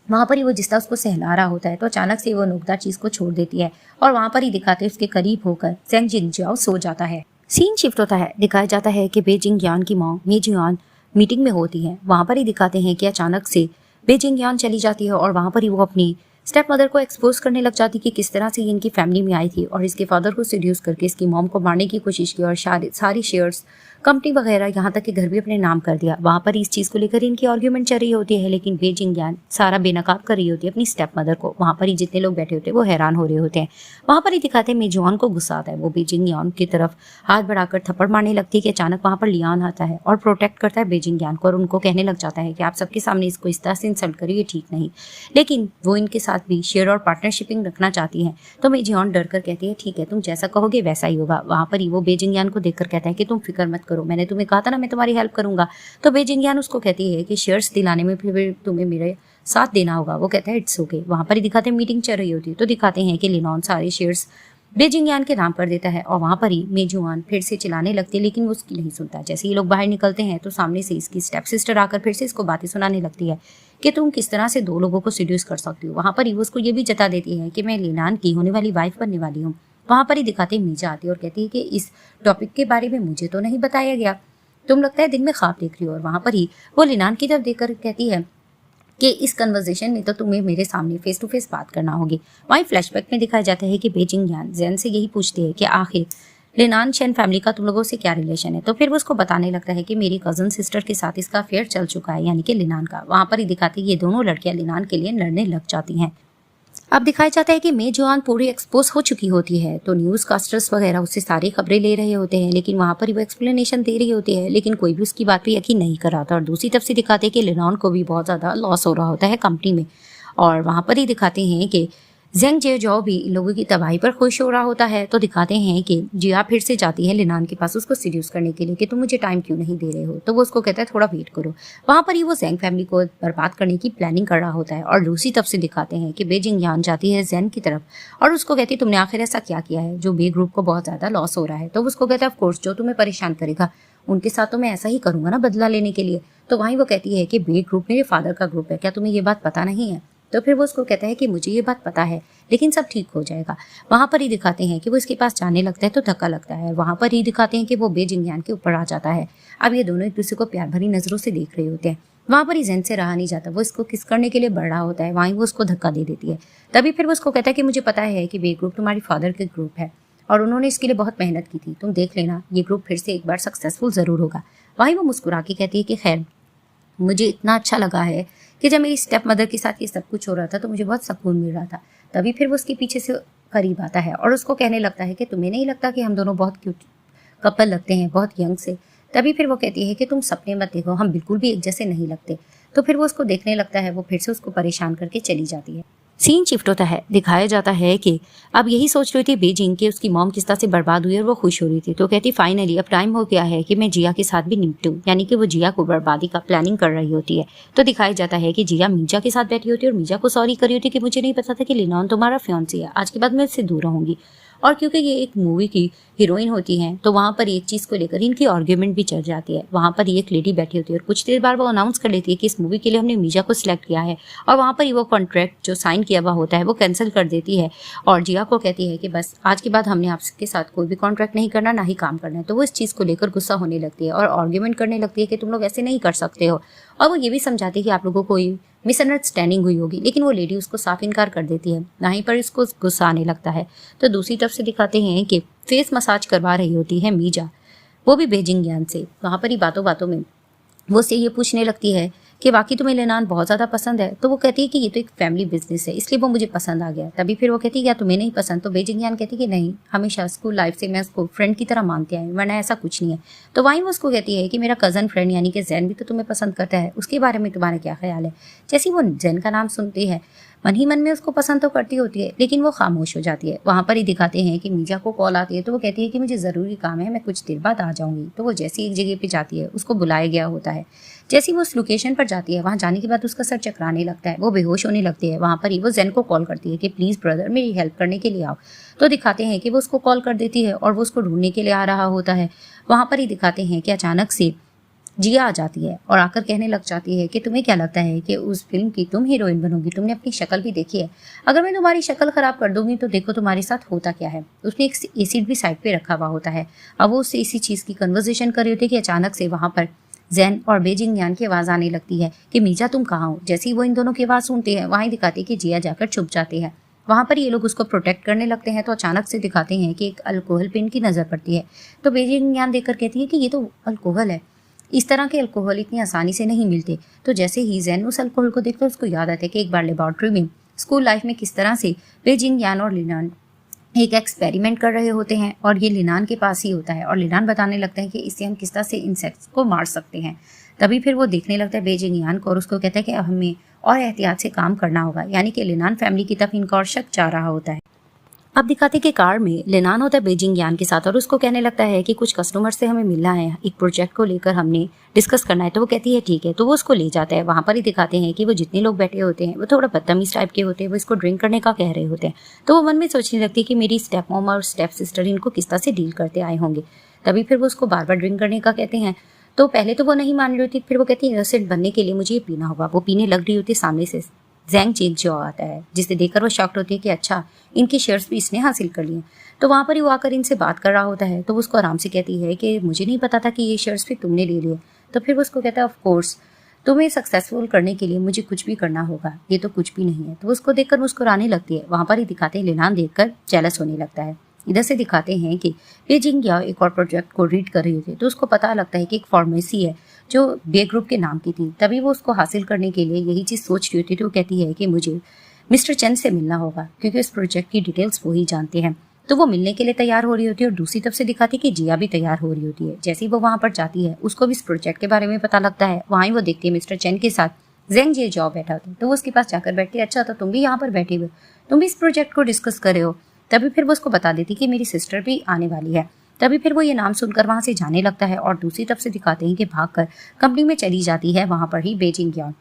वहां पर ही वो जिस तरह उसको सहला रहा होता है तो अचानक से वो नोकदार चीज को छोड़ देती है और वहां पर ही दिखाते उसके करीब होकर जेंग जिंगजियाओ सो जाता है। सीन शिफ्ट होता है, दिखाया जाता है कि बे जिंगयान की माँ मे जियान मीटिंग में होती है। वहां पर ही दिखाते हैं कि अचानक से बे जिंगयान चली जाती है और वहां पर ही वो अपनी स्टेप मदर को एक्सपोज करने लग जाती कि किस तरह से ये इनकी फैमिली में आई थी और इसके फादर को सीड्यूस करके इसकी मॉम को मारने की कोशिश की और सारी शेयर्स कंपनी वगैरह यहाँ तक कि घर भी अपने नाम कर दिया। वहाँ पर इस चीज़ को लेकर इनकी आर्ग्यूमेंट चल रही होती है, लेकिन बे जिंगयान सारा बेनकाब कर रही होती है अपनी स्टेप मदर को। वहाँ पर ही जितने लोग बैठे होते हैं वो हैरान हो रहे होते हैं। वहाँ पर ही दिखाते हैं मेजुआन को गुस्सा आता है, वो बे जिंगयान की तरफ हाथ बढ़ाकर थप्पड़ मारने लगती है कि अचानक वहाँ पर लियान आता है और प्रोटेक्ट करता है बे जिंगयान को और उनको कहने लग जाता है कि आप सबके सामने इसको इस तरह से इंसल्ट करिए, ये ठीक नहीं। लेकिन वो इनके साथ भी शेयर और पार्टनरशिपिंग रखना चाहती है तो मेजुआन डर कर कहती है ठीक है, तुम जैसा कहोगे वैसा ही होगा। वहाँ पर ही वो बे जिंगयान को देखकर कहता है कि तुम फिक्र मत करो, मैंने तुम्हें कहा था ना मैं तुम्हारी हेल्प करूंगा। तो बे जिंगयान उसको कहती है कि शेयर्स दिलाने में फिर तुम्हें मेरे साथ देना होगा। वो कहता है इट्स ओके। वहां पर ही दिखाते हैं मीटिंग चल रही होती है तो दिखाते हैं कि लिनॉन सारे शेयर्स बे जिंगयान के नाम कर देता है और वहां पर ही मेजुआन फिर से चिल्लाने लगती है, लेकिन वो उसकी नहीं सुनता। जैसे ये लोग बाहर निकलते हैं तो सामने से इसकी स्टेप सिस्टर आकर फिर से इसको बातें सुनाने लगती है कि तुम किस तरह से दो लोगों को सीड्यूस कर सकती हो। वहां पर ही वो उसको ये भी जता देती है कि मैं लिनान की होने वाली वाइफ बनने वाली हूँ। वहां पर ही दिखाते मीजा आती है और कहती है कि इस टॉपिक के बारे में मुझे तो नहीं बताया गया, तुम लगता है दिन में ख्वाब देख रही हो। और वहां पर ही वो लिनान की तरफ देखकर कहती है कि इस कन्वर्सेशन में तो तुम्हें मेरे सामने फेस टू फेस बात करना होगी। वहीं फ्लैशबैक में दिखाया जाता है कि बे जिंगयान जेन से यही पूछती है कि आखिर लिनान शेन फैमिली का तुम लोगों से क्या रिलेशन है। तो फिर वो उसको बताने लगता है कि मेरी कजन सिस्टर के साथ इसका अफेयर चल चुका है, यानी कि लिनान का। वहां पर ही दिखाती है ये दोनों लड़कियां लिनान के लिए लड़ने लग जाती हैं। अब दिखाया जाता है कि मेजुआन पूरी एक्सपोज हो चुकी होती है तो न्यूज कास्टर्स वगैरह उससे सारी खबरें ले रहे होते हैं, लेकिन वहां पर ही वो एक्सप्लेनेशन दे रही होती है, लेकिन कोई भी उसकी बात पे यकीन नहीं कर रहा था। और दूसरी तरफ से दिखाते हैं कि लिनॉन को भी बहुत ज्यादा लॉस हो रहा होता है कंपनी में। और वहां पर ही दिखाते हैं कि जेंग जेजो भी इन लोगों की तबाही पर खुश हो रहा होता है। तो दिखाते हैं कि जिया फिर से जाती है लिनान के पास उसको सीड्यूस करने के लिए कि तुम मुझे टाइम क्यों नहीं दे रहे हो। तो वो उसको कहता है थोड़ा वेट करो। वहां पर ही वो जेंग फैमिली को बर्बाद करने की प्लानिंग कर रहा होता है। और दूसरी तरफ से दिखाते हैं कि बे जिंगयान जाती है जेन की तरफ और उसको कहती है तुमने आखिर ऐसा क्या किया है जो बे ग्रुप को बहुत ज्यादा लॉस हो रहा है। तो उसको कहता है ऑफकोर्स जो तुम्हें परेशान करेगा उनके साथ तो मैं ऐसा ही करूंगा ना, बदला लेने के लिए। तो वहीं वो कहती है कि बे ग्रुप मेरे फादर का ग्रुप है, क्या तुम्हें ये बात पता नहीं है। तो फिर वो उसको कहता है कि मुझे ये बात पता है लेकिन सब ठीक हो जाएगा। वहां पर ही दिखाते हैं कि वो इसके पास जाने लगता है तो धक्का लगता है। वहां पर ही दिखाते हैं कि वो बे जिंगयान के ऊपर आ जाता है। अब ये दोनों एक दूसरे को प्यार भरी नजरों से देख रहे होते हैं। वहां पर ही जेन से रहा नहीं जाता, वो इसको किस करने के लिए बढ़ रहा होता है। वहीं वो उसको धक्का दे देती है। तभी फिर वो उसको कहता है कि मुझे पता है कि बे ग्रुप तुम्हारी फादर के ग्रुप है और उन्होंने इसके लिए बहुत मेहनत की थी, तुम देख लेना ये ग्रुप फिर से एक बार सक्सेसफुल जरूर होगा। वहीं वो मुस्कुरा के कहती है कि खैर मुझे इतना अच्छा लगा है कि जब मेरी स्टेप मदर के साथ ये सब कुछ हो रहा था तो मुझे बहुत सुकून मिल रहा था। तभी फिर वो उसके पीछे से करीब आता है और उसको कहने लगता है कि तुम्हें नहीं लगता कि हम दोनों बहुत क्यूट कपल लगते हैं, बहुत यंग से। तभी फिर वो कहती है कि तुम सपने मत देखो, हम बिल्कुल भी एक जैसे नहीं लगते। तो फिर वो उसको देखने लगता है, वो फिर से उसको परेशान करके चली जाती है। सीन शिफ्ट होता है, दिखाया जाता है कि अब यही सोच रही थी बीजिंग कि उसकी मॉम किस तरह से बर्बाद हुई और वो खुश हो रही थी। तो कहती फाइनली अब टाइम हो गया है कि मैं जिया के साथ भी निपटूं, यानी कि वो जिया को बर्बादी का प्लानिंग कर रही होती है। तो दिखाया जाता है कि जिया मीजा के साथ बैठी होती है और मीजा को सॉरी कर रही होती है कि मुझे नहीं पता था कि लिनॉन तुम्हारा फियांसी है, आज के बाद मैं इससे दूर रहूंगी। और क्योंकि ये एक मूवी की हीरोइन होती हैं तो वहाँ पर एक चीज़ को लेकर इनकी आर्ग्यूमेंट भी चल जाती है। वहाँ पर एक लेडी बैठी होती है और कुछ देर बाद वो अनाउंस कर लेती है कि इस मूवी के लिए हमने मीजा को सिलेक्ट किया है। और वहाँ पर ही वो कॉन्ट्रैक्ट जो साइन किया हुआ होता है वो कैंसिल कर देती है और जिया को कहती है कि बस आज के बाद हमने आपके साथ कोई भी कॉन्ट्रैक्ट नहीं करना, ना ही काम करना है। तो वो इस चीज़ को लेकर गुस्सा होने लगती है और आर्ग्यूमेंट करने लगती है कि तुम लोग ऐसे नहीं कर सकते हो। और वो ये भी समझाती है कि आप लोगों को मिसअंडरस्टैंडिंग हुई होगी, लेकिन वो लेडी उसको साफ इनकार कर देती है। वहीं पर इसको गुस्सा आने लगता है। तो दूसरी तरफ से दिखाते हैं कि फेस मसाज करवा रही होती है मीजा, वो भी बे जिंगयान से। वहाँ पर ही बातों बातों में वो उससे ये पूछने लगती है कि बाकी तुम्हें लेनान बहुत ज़्यादा पसंद है। तो वो कहती है कि ये तो एक फैमिली बिजनेस है, इसलिए वो मुझे पसंद आ गया। तभी फिर वो कहती है क्या तुम्हें नहीं पसंद? तो बेजिंग यान कहती है कि नहीं, हमेशा स्कूल लाइफ से मैं उसको फ्रेंड की तरह मानते आए, वरना ऐसा कुछ नहीं है। तो वहीं वो उसको कहती है कि मेरा कज़न फ्रेंड यानी कि जैन भी तो तुम्हें पसंद करता है, उसके बारे में तुम्हारा क्या ख्याल है? जैसे वो जैन का नाम सुनती है, मन ही मन में उसको पसंद तो करती होती है, लेकिन वो खामोश हो जाती है। वहाँ पर ही दिखाते हैं कि मीजा को कॉल आती है, तो वो कहती है कि मुझे ज़रूरी काम है, मैं कुछ देर बाद आ जाऊँगी। तो वो जैसी एक जगह पे जाती है, उसको बुलाया गया होता है। जैसे वो उस लोकेशन पर जाती है, वहाँ जाने के बाद उसका सर चकराने लगता है, वो बेहोश होने लगती है। वहाँ पर ही वो जैन को कॉल करती है कि प्लीज़ ब्रदर मेरी हेल्प करने के लिए आओ। तो दिखाते हैं कि वो उसको कॉल कर देती है और वो उसको ढूंढने के लिए आ रहा होता है। वहाँ पर ही दिखाते हैं कि अचानक से जिया आ जाती है और आकर कहने लग जाती है कि तुम्हें क्या लगता है कि उस फिल्म की तुम हीरोइन बनोगी? तुमने अपनी शक्ल भी देखी है, अगर मैं तुम्हारी शक्ल खराब कर दूंगी तो देखो तुम्हारे साथ होता क्या है। उसने एक एसिड भी साइड पे रखा हुआ होता है। अब वो उससे इसी चीज़ की कन्वर्सेशन कर रही होती है कि अचानक से वहाँ पर जैन और बेजिंग यान की आवाज़ आने लगती है कि मीजा तुम कहाँ हो? जैसे ही वो इन दोनों की आवाज़ सुनती है, वहाँ ही दिखाती है कि जिया जाकर छुप जाती है। वहाँ पर ये लोग उसको प्रोटेक्ट करने लगते हैं, तो अचानक से दिखाते हैं कि एक अल्कोहल पिन की नज़र पड़ती है। तो बेजिंग यान देखकर कहती है कि ये तो अल्कोहल है, इस तरह के अल्कोहल इतनी आसानी से नहीं मिलते। तो जैसे ही जैन उस अल्कोहल को देखता है, उसको याद आता है कि एक बार लेबॉर्ट्री में स्कूल लाइफ में किस तरह से बेजिंग यान और लिनान एक एक्सपेरिमेंट कर रहे होते हैं और ये लिनान के पास ही होता है और लिनान बताने लगता है कि इससे हम किस तरह से इंसेक्ट्स को मार सकते हैं। तभी फिर वो देखने लगता है बेजिंग यान को और उसको कहता है कि अब हमें और एहतियात से काम करना होगा, यानी कि लिनान फैमिली की तरफ इनका और शक जा रहा होता है। अब दिखाते कि कार में लिनान होता है बेजिंग यान के साथ और उसको कहने लगता है कि कुछ कस्टमर से हमें मिलना है, एक प्रोजेक्ट को लेकर हमने डिस्कस करना है। तो वो कहती है ठीक है, तो वो उसको ले जाता है। वहाँ पर ही दिखाते हैं कि वो जितने लोग बैठे होते हैं वो थोड़ा बदतमीज टाइप के होते हैं, वो इसको ड्रिंक करने का कह रहे होते हैं। तो वो मन में सोचने लगती है कि मेरी स्टेप मॉम और स्टेप सिस्टर इनको किस तरह से डील करते आए होंगे। तभी फिर वो उसको बार बार ड्रिंक करने का कहते हैं। तो पहले तो वो नहीं मान रही होती, फिर वो कहती है इनोसेंट बनने के लिए मुझे ये पीना होगा। वो पीने लग रही होती है, सामने से जैंग चेक जो आता है, जिसे देखकर वो शॉक्ड होती है कि अच्छा इनके शेयर्स भी इसने हासिल कर लिए। तो वहाँ पर ही वो आकर इनसे बात कर रहा होता है। तो वो उसको आराम से कहती है कि मुझे नहीं पता था कि ये शेयर्स भी तुमने ले लिए। तो फिर वो उसको कहता है ऑफ कोर्स तुम्हें सक्सेसफुल करने के लिए मुझे कुछ भी करना होगा, ये तो कुछ भी नहीं है। तो उसको देखकर मुस्कुराने लगती है। वहाँ पर ही दिखाते हैं लिनान देखकर जेलस होने लगता है। इधर से दिखाते हैं कि बेजिंग या एक और प्रोजेक्ट को रीड कर रही होती है, तो उसको पता लगता है कि एक फार्मेसी है जो बे ग्रुप के नाम की थी। तभी वो उसको हासिल करने के लिए यही चीज़ सोच रही होती है। तो वो कहती है कि मुझे मिस्टर चेन से मिलना होगा क्योंकि इस प्रोजेक्ट की डिटेल्स वो ही जानते हैं। तो वो मिलने के लिए तैयार हो रही होती है और दूसरी तरफ से दिखाती है कि जिया भी तैयार हो रही होती है। जैसे ही वो वहाँ पर जाती है, उसको भी इस प्रोजेक्ट के बारे में पता लगता है। वहाँ ही वो देखती है मिस्टर चेन के साथ जेंग जे जॉब बैठा होता है। तो वो उसके पास जाकर बैठती है, अच्छा तो तुम भी यहाँ पर बैठे हुए, तुम भी इस प्रोजेक्ट को डिस्कस कर रहे हो। तभी फिर वो उसको बता देती कि मेरी सिस्टर भी आने वाली है। तभी फिर वो ये नाम सुनकर वहाँ से जाने लगता है और दूसरी तरफ से दिखाते हैं कि भागकर कंपनी में चली जाती है। वहाँ पर ही बेजिंग यान,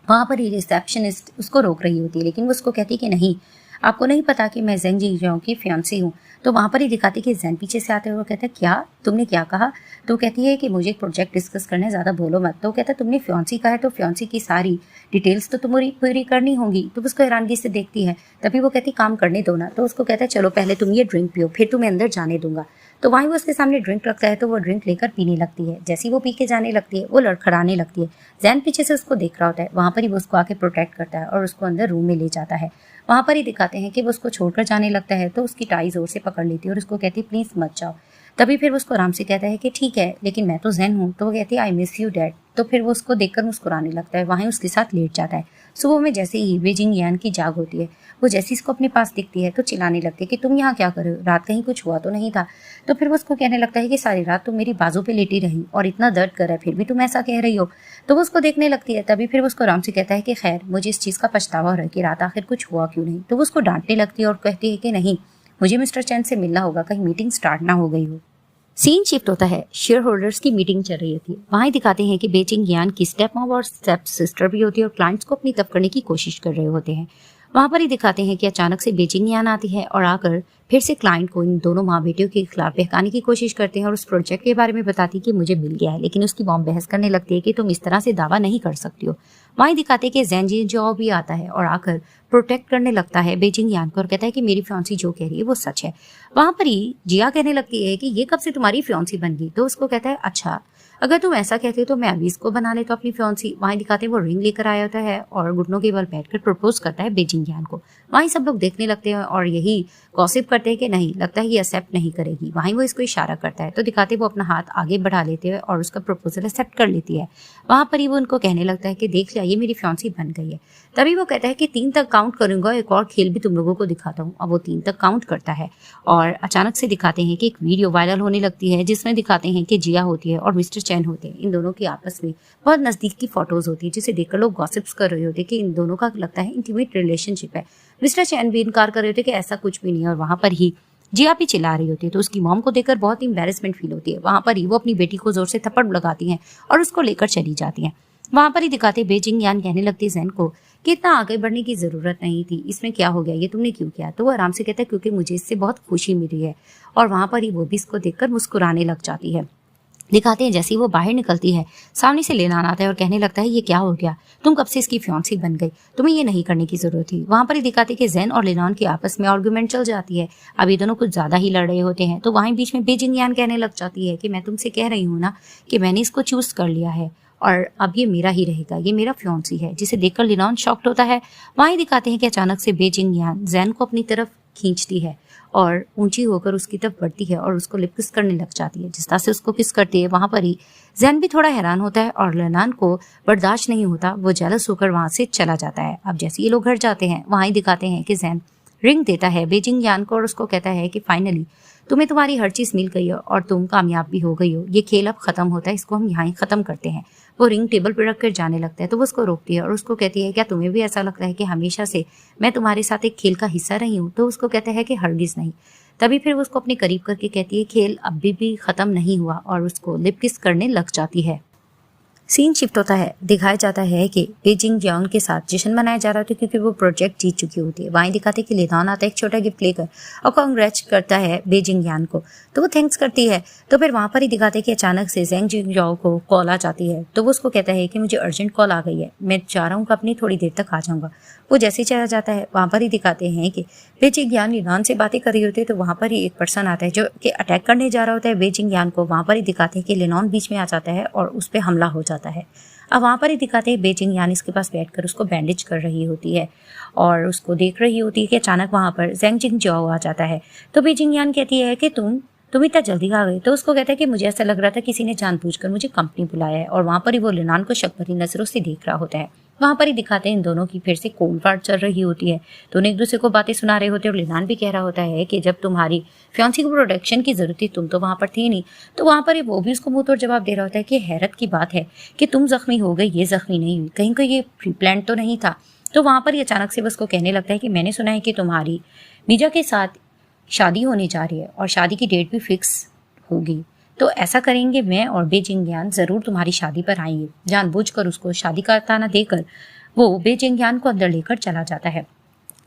वहाँ पर ही रिसेप्शनिस्ट उसको रोक रही होती है, लेकिन वो उसको कहती है कि नहीं, आपको नहीं पता कि मैं जेंग जी जाऊँ की फियांसी हूँ। तो वहाँ पर ही दिखाती कि जैन पीछे से आते हुए वो कहता है क्या तुमने क्या कहा? तो कहती है कि मुझे एक प्रोजेक्ट डिस्कस करना है, ज़्यादा बोलो मत। तो कहता है तुमने फियांसी कहा है तो फियांसी की सारी डिटेल्स तो तुम्हारी पूरी करनी होंगी। तो उसको हैरानगी से देखती है। तभी वो कहती काम करने दो ना। तो उसको कहता है चलो पहले तुम ये ड्रिंक पियो, फिर तुम्हें अंदर जाने दूंगा। तो वहीं वो उसके सामने ड्रिंक रखता है, तो वो ड्रिंक लेकर पीने लगती है। जैसे ही वो पी के जाने लगती है, वो लड़खड़ाने लगती है। जैन पीछे से उसको देख रहा होता है। वहाँ पर ही वो उसको आके प्रोटेक्ट करता है और उसको अंदर रूम में ले जाता है। वहाँ पर ही दिखाते हैं कि वो उसको छोड़कर जाने लगता है, तो उसकी टाई जोर से पकड़ लेती है और उसको कहती है प्लीज़ मत जाओ। तभी फिर वो उसको आराम से कहता है कि ठीक है लेकिन मैं तो जैन हूँ। तो वो कहती है आई मिस यू डैड। तो फिर वो उसको देखकर मुस्कुराने लगता है। वहीं उसके साथ लेट जाता है। सुबह में जैसे ही बेजिंग यान की जाग होती है, वो जैसे इसको अपने पास दिखती है तो चिल्लाने लगती है कि तुम यहाँ क्या कर रहे हो, रात कहीं कुछ हुआ तो नहीं था? तो फिर वो उसको कहने लगता है कि सारी रात तुम मेरी बाजू पे लेटी रही और इतना दर्द कर रहा है फिर भी तुम ऐसा कह रही हो। तो वो उसको देखने लगती है। तभी फिर वो उसको आराम से कहता है कि खैर मुझे इस चीज़ का पछतावा हो रहा है कि रात आखिर कुछ हुआ क्यों नहीं। तो वो उसको डांटने लगती है और कहती है कि नहीं, मुझे मिस्टर चैन से मिलना होगा, कहीं मीटिंग स्टार्ट ना हो गई हो। सीन शिफ्ट होता है, शेयर होल्डर्स की मीटिंग चल रही होती है। वहाँ दिखाते हैं कि बेजिंग यान की स्टेप मॉम और स्टेप सिस्टर भी होती है और क्लाइंट्स को अपनी तरफ करने की कोशिश कर रहे होते हैं। वहाँ पर ही दिखाते हैं कि अचानक से बेजिंग यान आती है और आकर फिर से क्लाइंट को इन दोनों माँ बेटियों के खिलाफ बहकाने की कोशिश करते हैं और उस प्रोजेक्ट के बारे में बताती कि मुझे मिल गया है, लेकिन उसकी मॉम बहस करने लगती है कि तुम इस तरह से दावा नहीं कर सकती हो। वहीं दिखाते हैं कि जैन जी जॉ भी आता है और आकर प्रोटेक्ट करने लगता है बेजिंग यान को और कहता है कि मेरी फियांसी जो कह रही है वो सच है। वहाँ पर ही जिया कहने लगती है कि ये कब से तुम्हारी फियांसी बन गई? तो उसको कहता है अच्छा अगर तुम ऐसा कहते हो तो मैं अभी इसको बना लेता हूँ अपनी फियांसी। वहीं दिखाते हैं वो रिंग लेकर आया होता है और घुटनों के बल बैठकर प्रपोज करता है बेजिंग यान को। वहीं सब लोग देखने लगते हैं और यही गॉसिप करते हैं कि नहीं, लगता है ये एक्सेप्ट नहीं करेगी। वहीं वो इसको इशारा करता है तो दिखाते वो अपना हाथ आगे बढ़ा लेते हैं और उसका प्रपोजल एक्सेप्ट कर लेती है। वहां पर ही वो उनको कहने लगता है कि देख लिया, ये मेरी फियांसी बन गई है। तभी वो कहता है कि 3 तक काउंट करूंगा, एक और खेल भी तुम लोगों को दिखाता हूँ। अब वो 3 तक काउंट करता है और अचानक से दिखाते हैं कि एक वीडियो वायरल होने लगती है जिसमें दिखाते हैं कि जिया होती है और मिस्टर चैन होते हैं। इन दोनों की आपस में बहुत नजदीक की फोटोज होती है जिसे देखकर लोग गॉसिप्स कर रहे होते हैं कि इन दोनों का लगता है इंटीमेट रिलेशनशिप है। मिस्टर चैन भी इनकार कर रहे होते कि ऐसा कुछ भी नहीं है और वहां पर ही जिया भी चिल्ला रही होती है तो उसकी मॉम को देखकर बहुत एम्बैरेसमेंट फील होती है। वहां पर ही वो अपनी बेटी को जोर से थप्पड़ लगाती हैं और उसको लेकर चली जाती हैं। वहां पर ही दिखाते बेजिंग यान कहने लगती है जैन को कि इतना आगे बढ़ने की जरूरत नहीं थी, इसमें क्या हो गया, ये तुमने क्यों किया। तो वो आराम से कहता है क्योंकि मुझे इससे बहुत खुशी मिली है। और वहां पर ही वो भी इसको देखकर मुस्कुराने लग जाती है। दिखाते हैं जैसे ही वो बाहर निकलती है सामने से लेनान आता है और कहने लगता है ये क्या हो गया, तुम कब से इसकी फियांसी बन गई, तुम्हें ये नहीं करने की जरूरत थी। वहां पर ही दिखाते कि जैन और लेनान की आपस में आर्गुमेंट चल जाती है। अब ये दोनों कुछ ज्यादा ही लड़ रहे होते हैं तो वहीं बीच में बेजिंग यान कहने लग जाती है कि मैं तुमसे कह रही हूँ ना कि मैंने इसको चूज कर लिया है और अब ये मेरा ही रहेगा, ये मेरा फियांसी है। जिसे देखकर लिनॉन शॉक्ड होता है। वहीं दिखाते हैं कि अचानक से बेजिंग यान जैन को अपनी तरफ खींचती है और ऊंची होकर उसकी तरफ बढ़ती है और उसको लिप किस करने लग जाती है। जिस तरह से उसको किस करती है वहां पर ही जैन भी थोड़ा हैरान होता है और लिनॉन को बर्दाश्त नहीं होता, वो जेलस होकर वहां से चला जाता है। अब जैसे ये लोग घर जाते हैं वहीं दिखाते हैं कि जैन रिंग देता है बेजिंग यान को और उसको कहता है कि फाइनली तुम्हें तुम्हारी हर चीज मिल गई हो और तुम कामयाब भी हो गई हो, ये खेल अब खत्म होता है, इसको हम यहाँ ही खत्म करते हैं। वो रिंग टेबल पर रख कर जाने लगता है तो वो उसको रोकती है और उसको कहती है क्या तुम्हें भी ऐसा लगता है कि हमेशा से मैं तुम्हारे साथ एक खेल का हिस्सा रही हूँ। तो उसको कहता है कि हरगिज नहीं। तभी फिर वो उसको अपने करीब करके कहती है खेल अभी भी खत्म नहीं हुआ और उसको लिप किस करने लग जाती है। सीन शिफ्ट होता है, दिखाया जाता है कि बेजिंग यान के साथ जश्न मनाया जा रहा था क्योंकि वो प्रोजेक्ट जीत चुकी होती है। वहीं दिखाते कि लेनान आता है एक छोटा गिफ्ट लेकर और कांग्रेच करता है बेजिंग यान को तो वो थैंक्स करती है। तो फिर वहां पर ही दिखाते कि अचानक से जेंग जिंगजाओ को कॉल आ जाती है तो वो उसको कहता है कि मुझे अर्जेंट कॉल आ गई है, मैं चाह रहा हूँ कि अपनी थोड़ी देर तक आ जाऊंगा। वो जैसे ही चला जाता है वहां पर ही दिखाते हैं कि बेजिंग यान लेनान से बातें कर रही होती है तो वहां पर ही एक पर्सन आता है जो कि अटैक करने जा रहा होता है बेजिंग यान को। वहां पर ही दिखाते हैं कि लेनान बीच में आ जाता है और उस पर हमला हो जाता है। अब वहां पर ही दिखाते हैं बेजिंग यान इसके पास बैठकर उसको बैंडेज कर रही होती है और उसको देख रही होती है कि अचानक वहां पर जेंग जिंगजाओ आ जाता है। तो बेजिंग यान कहती है कि तुम इतना जल्दी आ गई। तो उसको कहता है कि मुझे ऐसा लग रहा था किसी ने जानबूझकर मुझे कंपनी बुलाया है। और वहां पर ही वो लेनान को शक भरी नजरों से देख रहा होता है। वहां पर ही दिखाते हैं इन दोनों की फिर से कोल्ड वार चल रही होती है। दोनों एक दूसरे को बातें सुना रहे होते हैं और लेनान भी कह रहा होता है कि जब तुम्हारी फियांसी को प्रोटेक्शन की जरूरत थी तुम तो वहां पर थी नहीं। तो वहां पर वो भी उसको मुंह तोड़ जवाब दे रहा होता है कि हैरत की बात है कि तुम जख्मी हो गई, ये जख्मी नहीं हुई, कहीं ये प्री प्लान तो नहीं था। तो वहां पर ही अचानक से उसको कहने लगता है कि मैंने सुना है कि तुम्हारी मीजा के साथ शादी होने जा रही है और शादी की डेट भी फिक्स होगी। तो ऐसा करेंगे, मैं और बेजिंग यान जरूर तुम्हारी शादी पर आएंगे। जानबूझकर उसको शादी का ताना देकर वो बेजिंग यान को अंदर लेकर चला जाता है।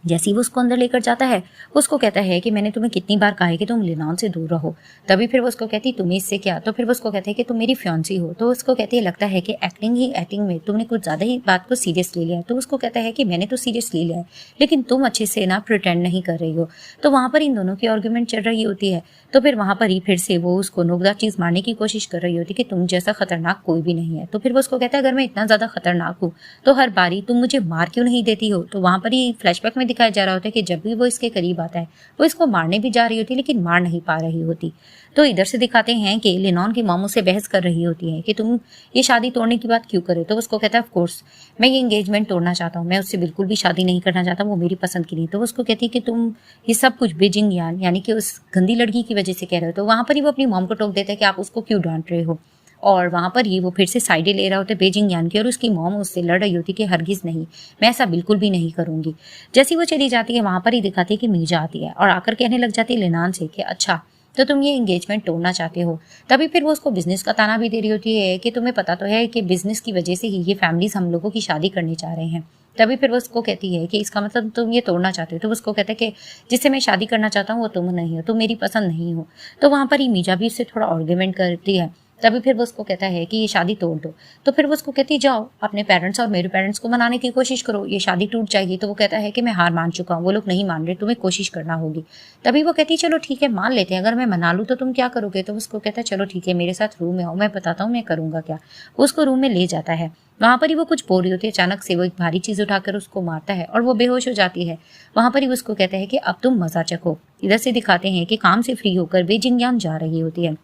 जैसे ही वो उसको अंदर लेकर जाता है उसको कहता है कि मैंने तुम्हें कितनी बार कहा है कि तुम लेनान से दूर रहो। तभी फिर वो उसको कहती तुम्हें इससे क्या। तो फिर वो उसको कहते हैं कि तुम मेरी फियांसी हो। तो उसको कहती है लगता है कि एक्टिंग में तुमने कुछ ज्यादा ही बात को सीरियस ले लिया है। तो उसको कहता है कि मैंने तो सीरियस ले लिया है लेकिन तुम अच्छे से ना प्रिटेंड नहीं कर रही हो। तो वहां पर इन दोनों की आर्ग्यूमेंट चल रही होती है। तो फिर वहां पर ही फिर से वो उसको नोकदार चीज मारने की कोशिश कर रही होती है कि तुम जैसा खतरनाक कोई भी नहीं है। तो फिर वो उसको कहता है अगर मैं इतना ज्यादा खतरनाक हूँ तो हर बारी तुम मुझे मार क्यों नहीं देती हो। तो वहां पर ही फ्लैशबैक में दिखाया जा रहा होता है कि जब भी वो इसके करीब आता है वो इसको मारने भी जा रही होती है लेकिन मार नहीं पा रही होती। तो इधर से दिखाते हैं कि लेनॉन की मॉम से बहस कर रही होती है कि तुम ये शादी तोड़ने की बात क्यों करे। तो उसको कहता है ऑफ कोर्स मैं ये एंगेजमेंट तोड़ना चाहता हूँ, मैं उससे बिल्कुल भी शादी नहीं करना चाहता, वो मेरी पसंद की नहीं। तो उसको कहती है कि तुम ये सब कुछ बेजिंग यान यानी कि उस गंदी लड़की की वजह से कह रहे हो। तो वहां पर ही वो अपनी मॉम को टोक देता है कि आप उसको क्यों डांट रहे हो। और वहां पर ही वो फिर से साइडें ले रहा होता है बेजिंग यान की और उसकी मॉम उससे लड़ रही होती कि हरगिज नहीं, मैं ऐसा बिल्कुल भी नहीं करूंगी। जैसी वो चली जाती है वहां पर ही दिखाती है कि मीजा आती है और आकर कहने लग जाती है लेनान से कि अच्छा तो तुम ये एंगेजमेंट तोड़ना चाहते हो। तभी फिर वो उसको बिजनेस का ताना भी दे रही होती है कि तुम्हें पता तो है कि बिजनेस की वजह से ही ये फैमिलीज हम लोगों की शादी करने चाह रहे हैं। तभी फिर वो उसको कहती है कि इसका मतलब तुम ये तोड़ना चाहते हो। तो उसको कहता है कि जिससे मैं शादी करना चाहता हूँ वो तुम नहीं हो, तुम मेरी पसंद नहीं हो। तो वहां पर ही मीजा भी इससे थोड़ा आर्ग्यूमेंट करती है। तभी फिर वो उसको कहता है कि ये शादी तोड़ दो। तो फिर वो उसको कहती है जाओ अपने पेरेंट्स और मेरे पेरेंट्स को मनाने की कोशिश करो, ये शादी टूट जाएगी। तो वो कहता है कि मैं हार मान चुका हूँ, वो लोग नहीं मान रहे, तुम्हें कोशिश करना होगी। तभी वो कहती है चलो ठीक है मान लेते हैं, अगर मैं मना लूँ तो तुम क्या करोगे। तो उसको कहता है चलो ठीक है मेरे साथ रूम में आओ, मैं बताता हूँ मैं करूँगा क्या। वो उसको रूम में ले जाता है। वहां पर ही वो कुछ बोल रही होती है, अचानक से वो एक भारी चीज उठाकर उसको मारता है और वो बेहोश हो जाती है। वहां पर ही उसको कहता है कि अब तुम मजा चखो। इधर से दिखाते हैं कि काम से फ्री होकर बेजिंग यान जा रही होती है।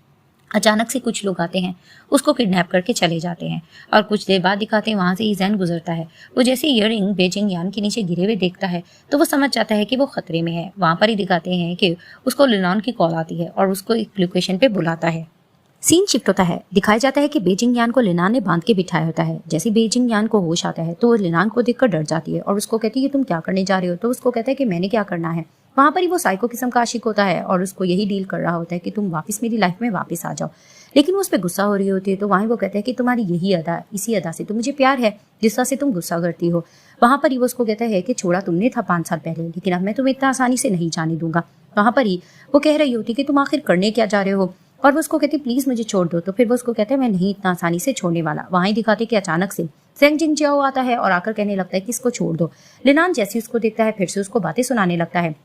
अचानक से कुछ लोग आते हैं, उसको किडनैप करके चले जाते हैं और कुछ देर बाद दिखाते हैं वहां से ज़ैन गुजरता है। वो जैसे ईयररिंग बेजिंग यान के नीचे गिरे हुए देखता है तो वो समझ जाता है कि वो खतरे में है। वहां पर ही दिखाते हैं कि उसको लिनॉन की कॉल आती है और उसको एक लोकेशन पे बुलाता है। सीन शिफ्ट होता है, दिखाया जाता है कि बेजिंग यान को लिनान ने बांध के बिठाया होता है। जैसे बेजिंग यान को होश आता है तो वो लिनान को देखकर डर जाती है और उसको कहती है तुम क्या करने जा रहे हो। तो उसको कहता है कि मैंने क्या करना है। वहां पर ही वो साइको किस्म का आशिक होता है और उसको यही डील कर रहा होता है कि तुम वापस मेरी लाइफ में वापस आ जाओ। लेकिन वो उस पर गुस्सा हो रही होती है तो वहीं वो कहता है कि तुम्हारी यही अदा, इसी अदा से तो मुझे प्यार है जिस तरह से तुम गुस्सा करती हो। वहां पर ही वो उसको कहता है कि छोड़ा तुमने था 5 साल पहले, लेकिन अब मैं तुम्हें इतना आसानी से नहीं जाने दूंगा। वहां पर ही वो कह रही होती कि तुम आखिर करने क्या जा रहे हो और वो उसको कहती प्लीज मुझे छोड़ दो। तो फिर वो उसको कहते हैं मैं नहीं इतना आसानी से छोड़ने वाला। वहां ही दिखाते कि अचानक से सेंग जिंग जियाओ आता है और आकर कहने लगता है कि इसको छोड़ दो। लिनान जैसे उसको देखता है फिर से उसको बातें सुनाने लगता है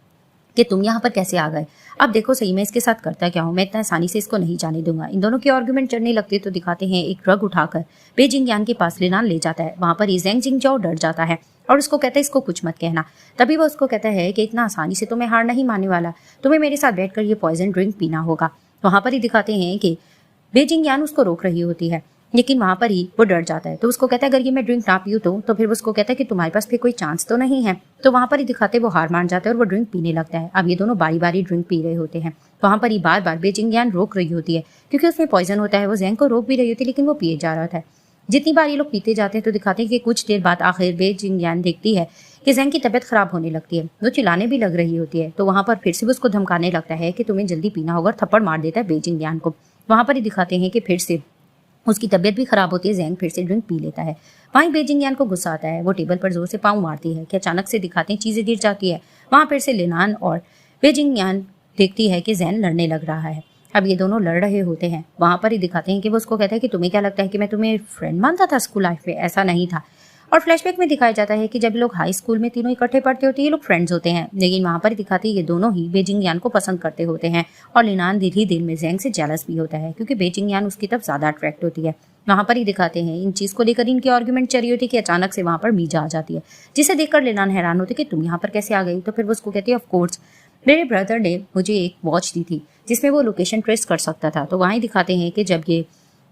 कि तुम यहाँ पर कैसे आ गए, अब देखो सही मैं इसके साथ करता क्या हूँ, मैं इतना आसानी से इसको नहीं जाने दूंगा। इन दोनों की आर्गुमेंट चढ़ने लगती है तो दिखाते हैं एक ड्रग उठाकर बेजिंग यान के पास लिनान ले जाता है। वहां पर ही ज़ैंग जिंगजाओ डर जाता है और उसको कहता है इसको कुछ मत कहना। तभी वो उसको कहता है कि इतना आसानी से तो मैं हार नहीं मानने वाला, तुम्हें मेरे साथ बैठकर ये पॉइजन ड्रिंक पीना होगा। वहां पर ही दिखाते हैं कि बेजिंग यान उसको रोक रही होती है लेकिन वहां पर ही वो डर जाता है। तो उसको कहता है अगर ये मैं ड्रिंक ना पीऊँ तो फिर उसको कहता है कि तुम्हारे पास फिर कोई चांस तो नहीं है। तो वहां पर ही दिखाते वो हार मान जाता है और वो ड्रिंक पीने लगता है। अब ये दोनों बारी बारी ड्रिंक पी रहे होते हैं। वहां पर ही बार बार बेजिंग यान रोक रही होती है क्योंकि उसमें पॉइजन होता है। वो ज़ैंग को रोक भी रही होती है लेकिन वो पिए जा रहा था। जितनी बार ये लोग पीते जाते हैं तो दिखाते हैं कि कुछ देर बाद आखिर बेजिंग यान देखती है कि ज़ैंग की तबीयत खराब होने लगती है। वो चिल्लाने भी लग रही होती है तो वहां पर फिर से उसको धमकाने लगता है कि तुम्हें जल्दी पीना होगा और थप्पड़ मार देता है बेजिंग यान को। वहां पर ही दिखाते हैं कि फिर से उसकी तबीयत भी खराब होती है। ज़ैंग फिर से ड्रिंक पी लेता है। वहीं बेजिंग यान को गुस्सा आता है, वो टेबल पर जोर से पाँव मारती है कि अचानक से दिखाते हैं चीजें गिर जाती है। वहां फिर से लिनान और बेजिंग यान देखती है कि ज़ैन लड़ने लग रहा है। अब ये दोनों लड़ रहे होते हैं। वहां पर ही दिखाते हैं कि वो उसको कहता है कि तुम्हें क्या लगता है कि मैं तुम्हें फ्रेंड मानता था स्कूल लाइफ में, ऐसा नहीं था। और फ्लैशबैक में दिखाया जाता है कि जब लोग हाई स्कूल में तीनों इकट्ठे पढ़ते होते हैं ये लोग फ्रेंड्स होते हैं, लेकिन वहां पर दिखाते हैं ये दोनों ही बेजिंग यान को पसंद करते होते हैं। और लिनान धीरे धीरे में ज़ैंग से जेलस भी होता है क्योंकि बेजिंग यान उसकी तरफ ज्यादा अट्रैक्ट होती है। वहां पर ही दिखाते हैं इन चीज को लेकर इनकी आर्गुमेंट चल रही होती है कि अचानक से वहां पर मीजा आ जाती है जिसे देखकर लिनान हैरान होती है कि तुम यहाँ पर कैसे आ गई। तो फिर वो उसको कहती है ऑफ कोर्स मेरे ब्रदर ने मुझे एक वॉच दी थी जिसमें वो लोकेशन ट्रेस कर सकता था। तो वहीं दिखाते हैं कि जब ये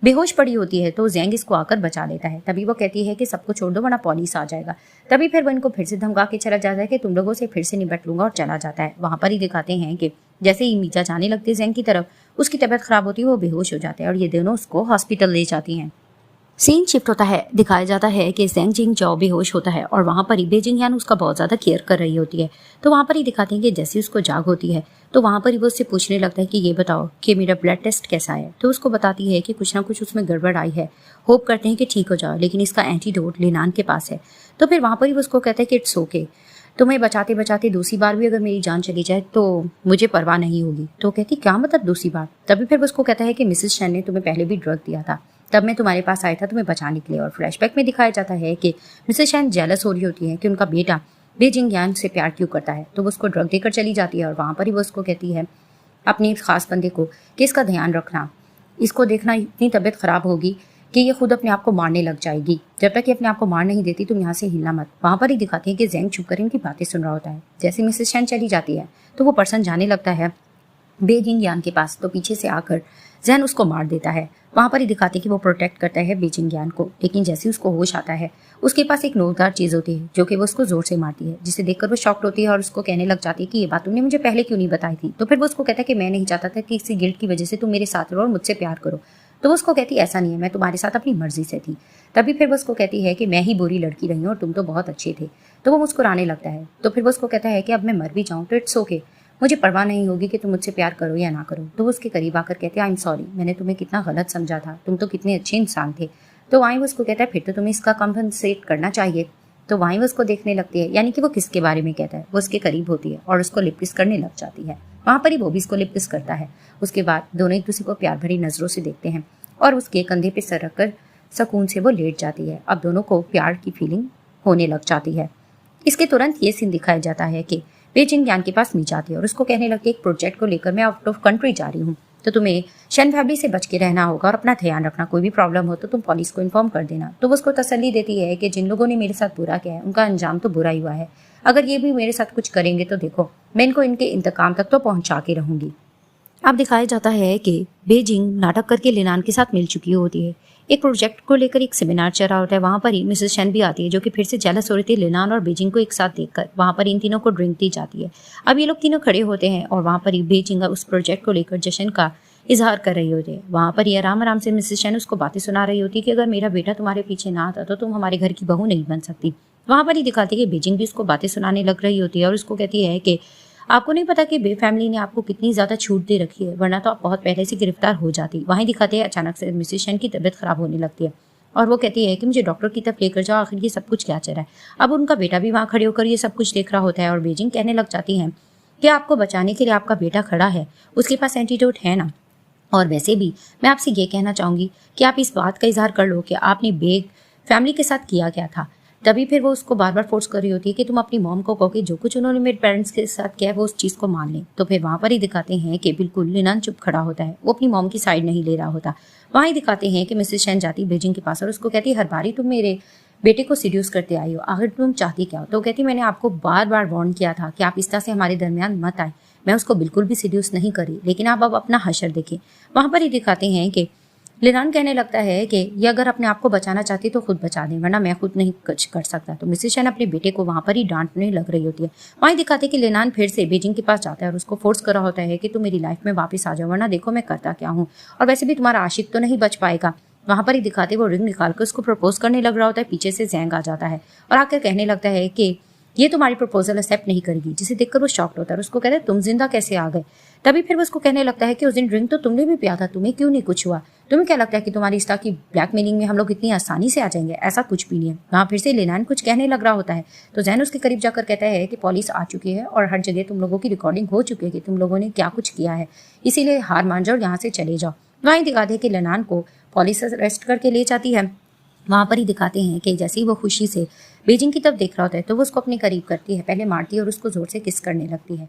बेहोश पड़ी होती है तो ज़ैंग इसको आकर बचा लेता है। तभी वो कहती है कि सबको छोड़ दो वरना पुलिस आ जाएगा। तभी फिर वो इनको फिर से धमका के चला जाता है कि तुम लोगों से फिर से निपट लूंगा और चला जाता है। वहां पर ही दिखाते हैं कि जैसे ही मीजा जाने लगती है ज़ैंग की तरफ उसकी तबीयत खराब होती है, वो बेहोश हो जाते हैं और ये दोनों उसको हॉस्पिटल ले जाती हैं। सीन शिफ्ट होता है, दिखाया जाता है कि ज़ैंग जिंगजाओ बेहोश होता है और वहां पर ही बेजिंग यान उसका बहुत ज्यादा केयर कर रही होती है। तो वहां पर ही दिखाते हैं कि जैसे उसको जाग होती है तो वहां पर ही वो उससे पूछने लगता है कि ये बताओ कि मेरा ब्लड टेस्ट कैसा है। तो उसको बताती है कि कुछ ना कुछ उसमें गड़बड़ आई है, होप करते हैं कि ठीक हो जाओ, लेकिन इसका एंटीडोट लिनान के पास है। तो फिर वहां पर ही वो उसको कहता है कि इट्स ओके, तुम्हें बचाते बचाते दूसरी बार भी अगर मेरी जान चली जाए तो मुझे परवाह नहीं होगी। तो कहती क्या मतलब दूसरी बार। तभी फिर वो उसको कहता है कि मिसेस शेन ने तुम्हें पहले भी ड्रग दिया था, तब मैं तुम्हारे पास आया था तुम्हें बचाने के लिए। और फ्लैशबैक में दिखाया जाता है कि मिसेस शेन जेलस हो रही होती है कि उनका बेटा बेजिंग यान से प्यार क्यों करता है। तो वो उसको ड्रग देकर चली जाती है और वहां पर ही वो उसको कहती है अपने खास बंदे को कि इसका ध्यान रखना, इसको देखना, इतनी तबीयत खराब होगी कि ये खुद अपने आप को मारने लग जाएगी, जब तक ये अपने आप को मार नहीं देती तुम यहाँ से हिलना मत। वहां पर ही दिखाते हैं कि ज़ैंग छुप कर इनकी बातें सुन रहा होता है। जैसे मिसेस शेन चली जाती है तो वो पर्सन जाने लगता है बेजिंग यान के पास, तो पीछे से आकर ज़ैन उसको मार देता है। वहां पर ही दिखाते कि वो प्रोटेक्ट करता है बेजिंग यान को, लेकिन जैसे उसको होश आता है उसके पास एक नोकदार चीज होती है जो कि वो उसको जोर से मारती है, जिसे देखकर वो शॉक्ड होती है और उसको कहने लग जाती है कि ये बात तुमने मुझे पहले क्यों नहीं बताई थी। तो फिर वो उसको कहता है कि मैं नहीं चाहता था कि किसी गिल्ट की वजह से तुम मेरे साथ रहो और मुझसे प्यार करो। तो वो उसको कहती है ऐसा नहीं है, मैं तुम्हारे साथ अपनी मर्जी से थी। तभी फिर वो उसको कहती है कि मैं ही बुरी लड़की रही हूँ और तुम तो बहुत अच्छे थे। तो वो मुस्कुराने लगता है। तो फिर वो उसको कहता है कि अब मैं मर भी जाऊँ तो इट्स ओके, मुझे परवाह नहीं होगी कि तुम मुझसे प्यार करो या ना करो। तो वो उसके करीब आकर कहते हैं आई एम सॉरी, मैंने तुम्हें कितना गलत समझा था, तुम तो कितने अच्छे इंसान थे। तो वहीं वो उसको कहता है फिर तो तुम्हें इसका कम्पनसेट करना चाहिए। तो वहीं वो उसको देखने लगती है, यानी कि वो किसके बारे में कहता है, वो उसके करीब होती है और उसको लिप किस करने लग जाती है। वहां पर ही वो भी इसको लिप किस करता है। उसके बाद दोनों एक दूसरे को प्यार भरी नजरों से देखते हैं और उसके कंधे पे सर रखकर सुकून से वो लेट जाती है। अब दोनों को प्यार की फीलिंग होने लग जाती है। इसके तुरंत ये सीन दिखाया जाता है कि बेजिंग यान के पास मी जाती है और उसको कहने लगती है एक प्रोजेक्ट को लेकर मैं आउट ऑफ कंट्री जा रही हूँ, तो तुम्हें शन फैमिली से बच के रहना होगा और अपना ध्यान रखना, कोई भी प्रॉब्लम हो तो तुम पुलिस को इन्फॉर्म कर देना। तो वो उसको तसल्ली देती है कि जिन लोगों ने मेरे साथ बुरा किया है उनका अंजाम तो बुरा ही हुआ है, अगर ये भी मेरे साथ कुछ करेंगे तो देखो मैं इनको इनके इंतकाम तक तो पहुंचा के रहूंगी। अब दिखाया जाता है कि बेजिंग नाटक करके लिनान के साथ मिल चुकी होती है। एक प्रोजेक्ट को लेकर एक सेमिनार चल रहा होता है। वहां पर ही मिसेस शेन भी आती है जो कि फिर से जेलस हो रही थी लिनान और बेजिंग को एक साथ देखकर। वहां पर इन तीनों को ड्रिंक दी जाती है। अब ये लोग तीनों खड़े होते हैं और वहां पर ही बेजिंग उस प्रोजेक्ट को लेकर जश्न का इजहार कर रही होती है। वहां पर ही आराम आराम से मिसेस शेन उसको बातें सुना रही होती है कि अगर मेरा बेटा तुम्हारे पीछे ना आता तो तुम हमारे घर की बहू नहीं बन सकती। वहां पर ही दिखाती है कि बेजिंग भी उसको बातें सुनाने लग रही होती है और उसको कहती है कि आपको नहीं पता कि बे फैमिली ने आपको कितनी ज्यादा छूट दे रखी है, वरना तो आप बहुत पहले से गिरफ्तार हो जाती। वहीं दिखाते हैं अचानक से मिसेस शेन की तबीयत खराब होने लगती है और वो कहती है कि मुझे डॉक्टर की तरफ लेकर जाओ, आखिर ये सब कुछ क्या चल रहा है। अब उनका बेटा भी वहां खड़े होकर ये सब कुछ देख रहा होता है और बेजिंग कहने लग जाती है कि आपको बचाने के लिए आपका बेटा खड़ा है, उसके पास एंटीडोट है ना। और वैसे भी मैं आपसे ये कहना चाहूंगी कि आप इस बात का इजहार कर लो कि आपने बेग फैमिली के साथ किया क्या था। तभी फिर वो उसको बार बार फोर्स कर रही होती है कि तुम अपनी मॉम को कहो कि जो कुछ उन्होंने मेरे पेरेंट्स के साथ किया है वो उस चीज़ को मान लें। तो फिर वहां पर ही दिखाते हैं कि बिल्कुल लिनान चुप खड़ा होता है, वो अपनी मॉम की साइड नहीं ले रहा होता। वहां ही दिखाते हैं कि मिसेस शेन जाती बेजिंग के पास और उसको कहती है हर बारी तुम मेरे बेटे को सीड्यूस करते आई हो, आखिर तुम चाहती क्या हो। तो कहती मैंने आपको बार बार वार्न किया था कि आप इस तरह से हमारे दरमियान मत आए, मैं उसको बिल्कुल भी सीड्यूस नहीं करी, लेकिन आप अब अपना हशर देखें। वहां पर ही दिखाते हैं कि लिनान कहने लगता है कि ये अगर अपने आप को बचाना चाहती तो खुद बचा दें, वरना मैं खुद नहीं कुछ कर सकता। तो मिसेस शेन अपने बेटे को वहां पर ही डांटने लग रही होती है। वहीं दिखाते कि लिनान फिर से बेजिंग के पास जाता है और उसको फोर्स कर रहा होता है कि तुम मेरी लाइफ में वापस आ जाओ, वरना देखो मैं करता क्या हूँ, और वैसे भी तुम्हारा आशिक तो नहीं बच पाएगा। वहां पर ही दिखाते वो रिंग निकाल कर उसको प्रपोज करने लग रहा होता है। पीछे से जैंग आ जाता है और आकर कहने लगता है कि ये तुम्हारी प्रपोजल एक्सेप्ट नहीं करेगी, जिसे देखकर वो शॉक्ड होता है और उसको कहता है तुम जिंदा कैसे आ गए। तभी फिर वो उसको कहने लगता है कि उस दिन ड्रिंक तो तुमने भी पिया था, तुम्हें क्यों नहीं कुछ हुआ, तुम्हें क्या लगता है कि तुम्हारी इस तरह की ब्लैकमेलिंग में हम लोग इतनी आसानी से आ जाएंगे, ऐसा कुछ भी नहीं है। वहाँ फिर से लिनान कुछ कहने लग रहा होता है तो जैन उसके करीब जाकर कहता है कि पुलिस आ चुकी है और हर जगह तुम लोगों की रिकॉर्डिंग हो चुकी है कि तुम लोगों ने क्या कुछ किया है, इसीलिए हार मान जाओ और यहाँ से चले जाओ। वहीं दिखा दे कि लिनान को पुलिस अरेस्ट करके ले जाती है। वहां पर ही दिखाते हैं कि जैसे ही वो खुशी से बेजिंग की तरफ देख रहा होता है तो वो उसको अपने करीब करती है, पहले मारती है और उसको जोर से किस करने लगती है।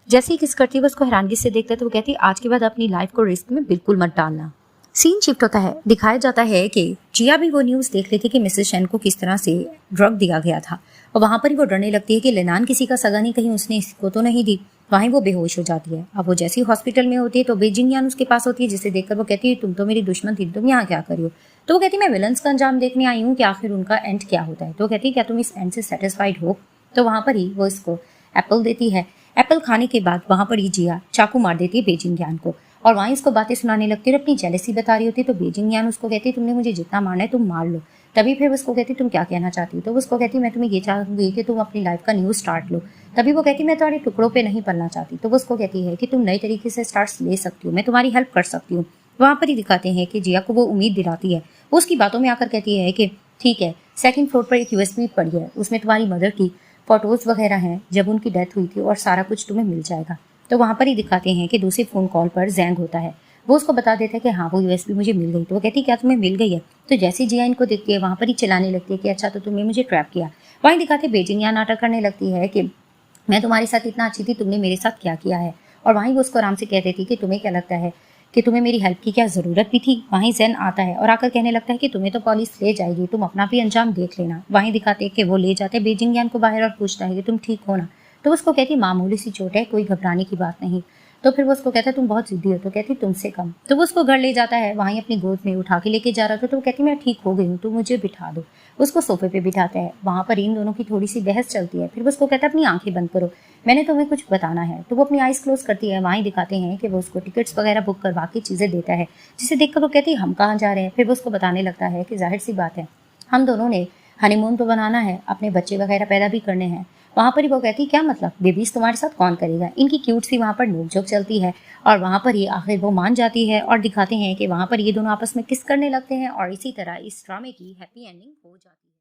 जैसे ही किस करती है वो उसको हैरानगी से देखता है तो वो कहती है आज के बाद अपनी लाइफ को रिस्क में बिल्कुल मत डालना। सीन शिफ्ट होता है। दिखाया जाता है कि जिया भी वो न्यूज़ देख लेती कि मिसेस शेन को किस तरह से ड्रग दिया गया था और वहां पर ही वो डरने लगती है कि लिनान किसी का सगा नहीं, कहीं उसने इसको तो नहीं दी। वहीं वो बेहोश हो जाती है। अब वो जैसे ही हॉस्पिटल में होती है तो बेजिंग यान उसके पास होती है, जिसे देखकर वो कहती है तुम तो मेरी दुश्मन थी, तुम यहाँ क्या कर रही हो। तो वो कहती है मैं विलन्स का अंजाम देखने आई हूँ कि आखिर उनका एंड क्या होता है। तो वो कहती है क्या तुम इस एंड से सेटिस्फाइड हो। तो वहां पर ही वो इसको एप्पल देती है। एप्पल खाने के बाद वहां पर ही जिया चाकू मार देती है बेजिंग यान को और वहीं इसको बातें सुनाने लगती है और अपनी जेलसी बता रही होती है। तो बेजिंग यान उसको कहती है तुमने मुझे जितना मारना है तुम मार लो। तभी फिर उसको कहती तुम क्या कहना चाहती हो। तो उसको कहती मैं तुम्हें ये चाहूंगी कि तुम अपनी लाइफ का न्यू स्टार्ट लो। तभी वो कहती मैं तुम्हारे टुकड़ों पे नहीं पलना चाहती। तो वो उसको कहती है कि तुम नई तरीके से स्टार्ट ले सकती हो, मैं तुम्हारी हेल्प कर सकती हूँ। वहां पर ही दिखाते हैं कि जिया को वो उम्मीद दिलाती है। वो उसकी बातों में आकर कहती है कि ठीक है, सेकंड फ्लोर पर एक यूएसबी पड़ी है, उसमें तुम्हारी मदर की फोटोज वगैरह हैं जब उनकी डेथ हुई थी और सारा कुछ तुम्हें मिल जाएगा। तो वहां पर ही दिखाते हैं कि दूसरी फोन कॉल पर जैंग होता है। वो उसको बता देता है कि हाँ वो यूएसबी मुझे मिल गई। तो वो कहती है क्या तुम्हें मिल गई है। तो जैसे जिया इनको देखती है वहां पर ही चिल्लाने लगती है कि अच्छा तो तुमने मुझे ट्रैप किया। वहीं दिखाते बेजिंग यान नाटक करने लगती है कि मैं तुम्हारे साथ इतना अच्छी थी, तुमने मेरे साथ क्या किया है। और वहीं वो उसको आराम से कह देती कि तुम्हें क्या लगता है कि तुम्हें मेरी हेल्प की क्या ज़रूरत भी थी। वहीं जैन आता है और आकर कहने लगता है कि तुम्हें तो पुलिस ले जाएगी, तुम अपना भी अंजाम देख लेना। वहीं दिखाते हैं कि वो ले जाते बेजिंग यान को बाहर और पूछता है कि तुम ठीक हो ना। तो उसको कहती मामूली सी चोट है, कोई घबराने की बात नहीं। तो फिर वो उसको कहता है तुम बहुत जिद्दी हो। तो कहती तुमसे कम। तो वो उसको घर ले जाता है, वहीं अपनी गोद में उठा के लेके जा रहा था। तो वो कहती मैं ठीक हो गई हूँ, तुम मुझे बिठा दो। उसको सोफे पे बिठाता है। वहां पर इन दोनों की थोड़ी सी बहस चलती है। फिर वो उसको कहता है अपनी आंखें बंद करो, मैंने तुम्हें कुछ बताना है। तो वो अपनी आइज क्लोज करती है। वहीं दिखाते हैं कि वो उसको टिकट्स वगैरह बुक करवा के चीजें देता है, जिसे देखकर वो कहती है हम कहाँ जा रहे हैं। फिर वो उसको बताने लगता है कि जाहिर सी बात है हम दोनों ने हनीमून तो बनाना है, अपने बच्चे वगैरह पैदा भी करने हैं। वहां पर ही वो कहती क्या मतलब, बेबीज तुम्हारे साथ कौन करेगा। इनकी क्यूट सी वहां पर नोकझोंक चलती है और वहां पर ही आखिर वो मान जाती है और दिखाते हैं कि वहां पर ये दोनों आपस में किस करने लगते हैं और इसी तरह इस ड्रामे की हैप्पी एंडिंग हो जाती है।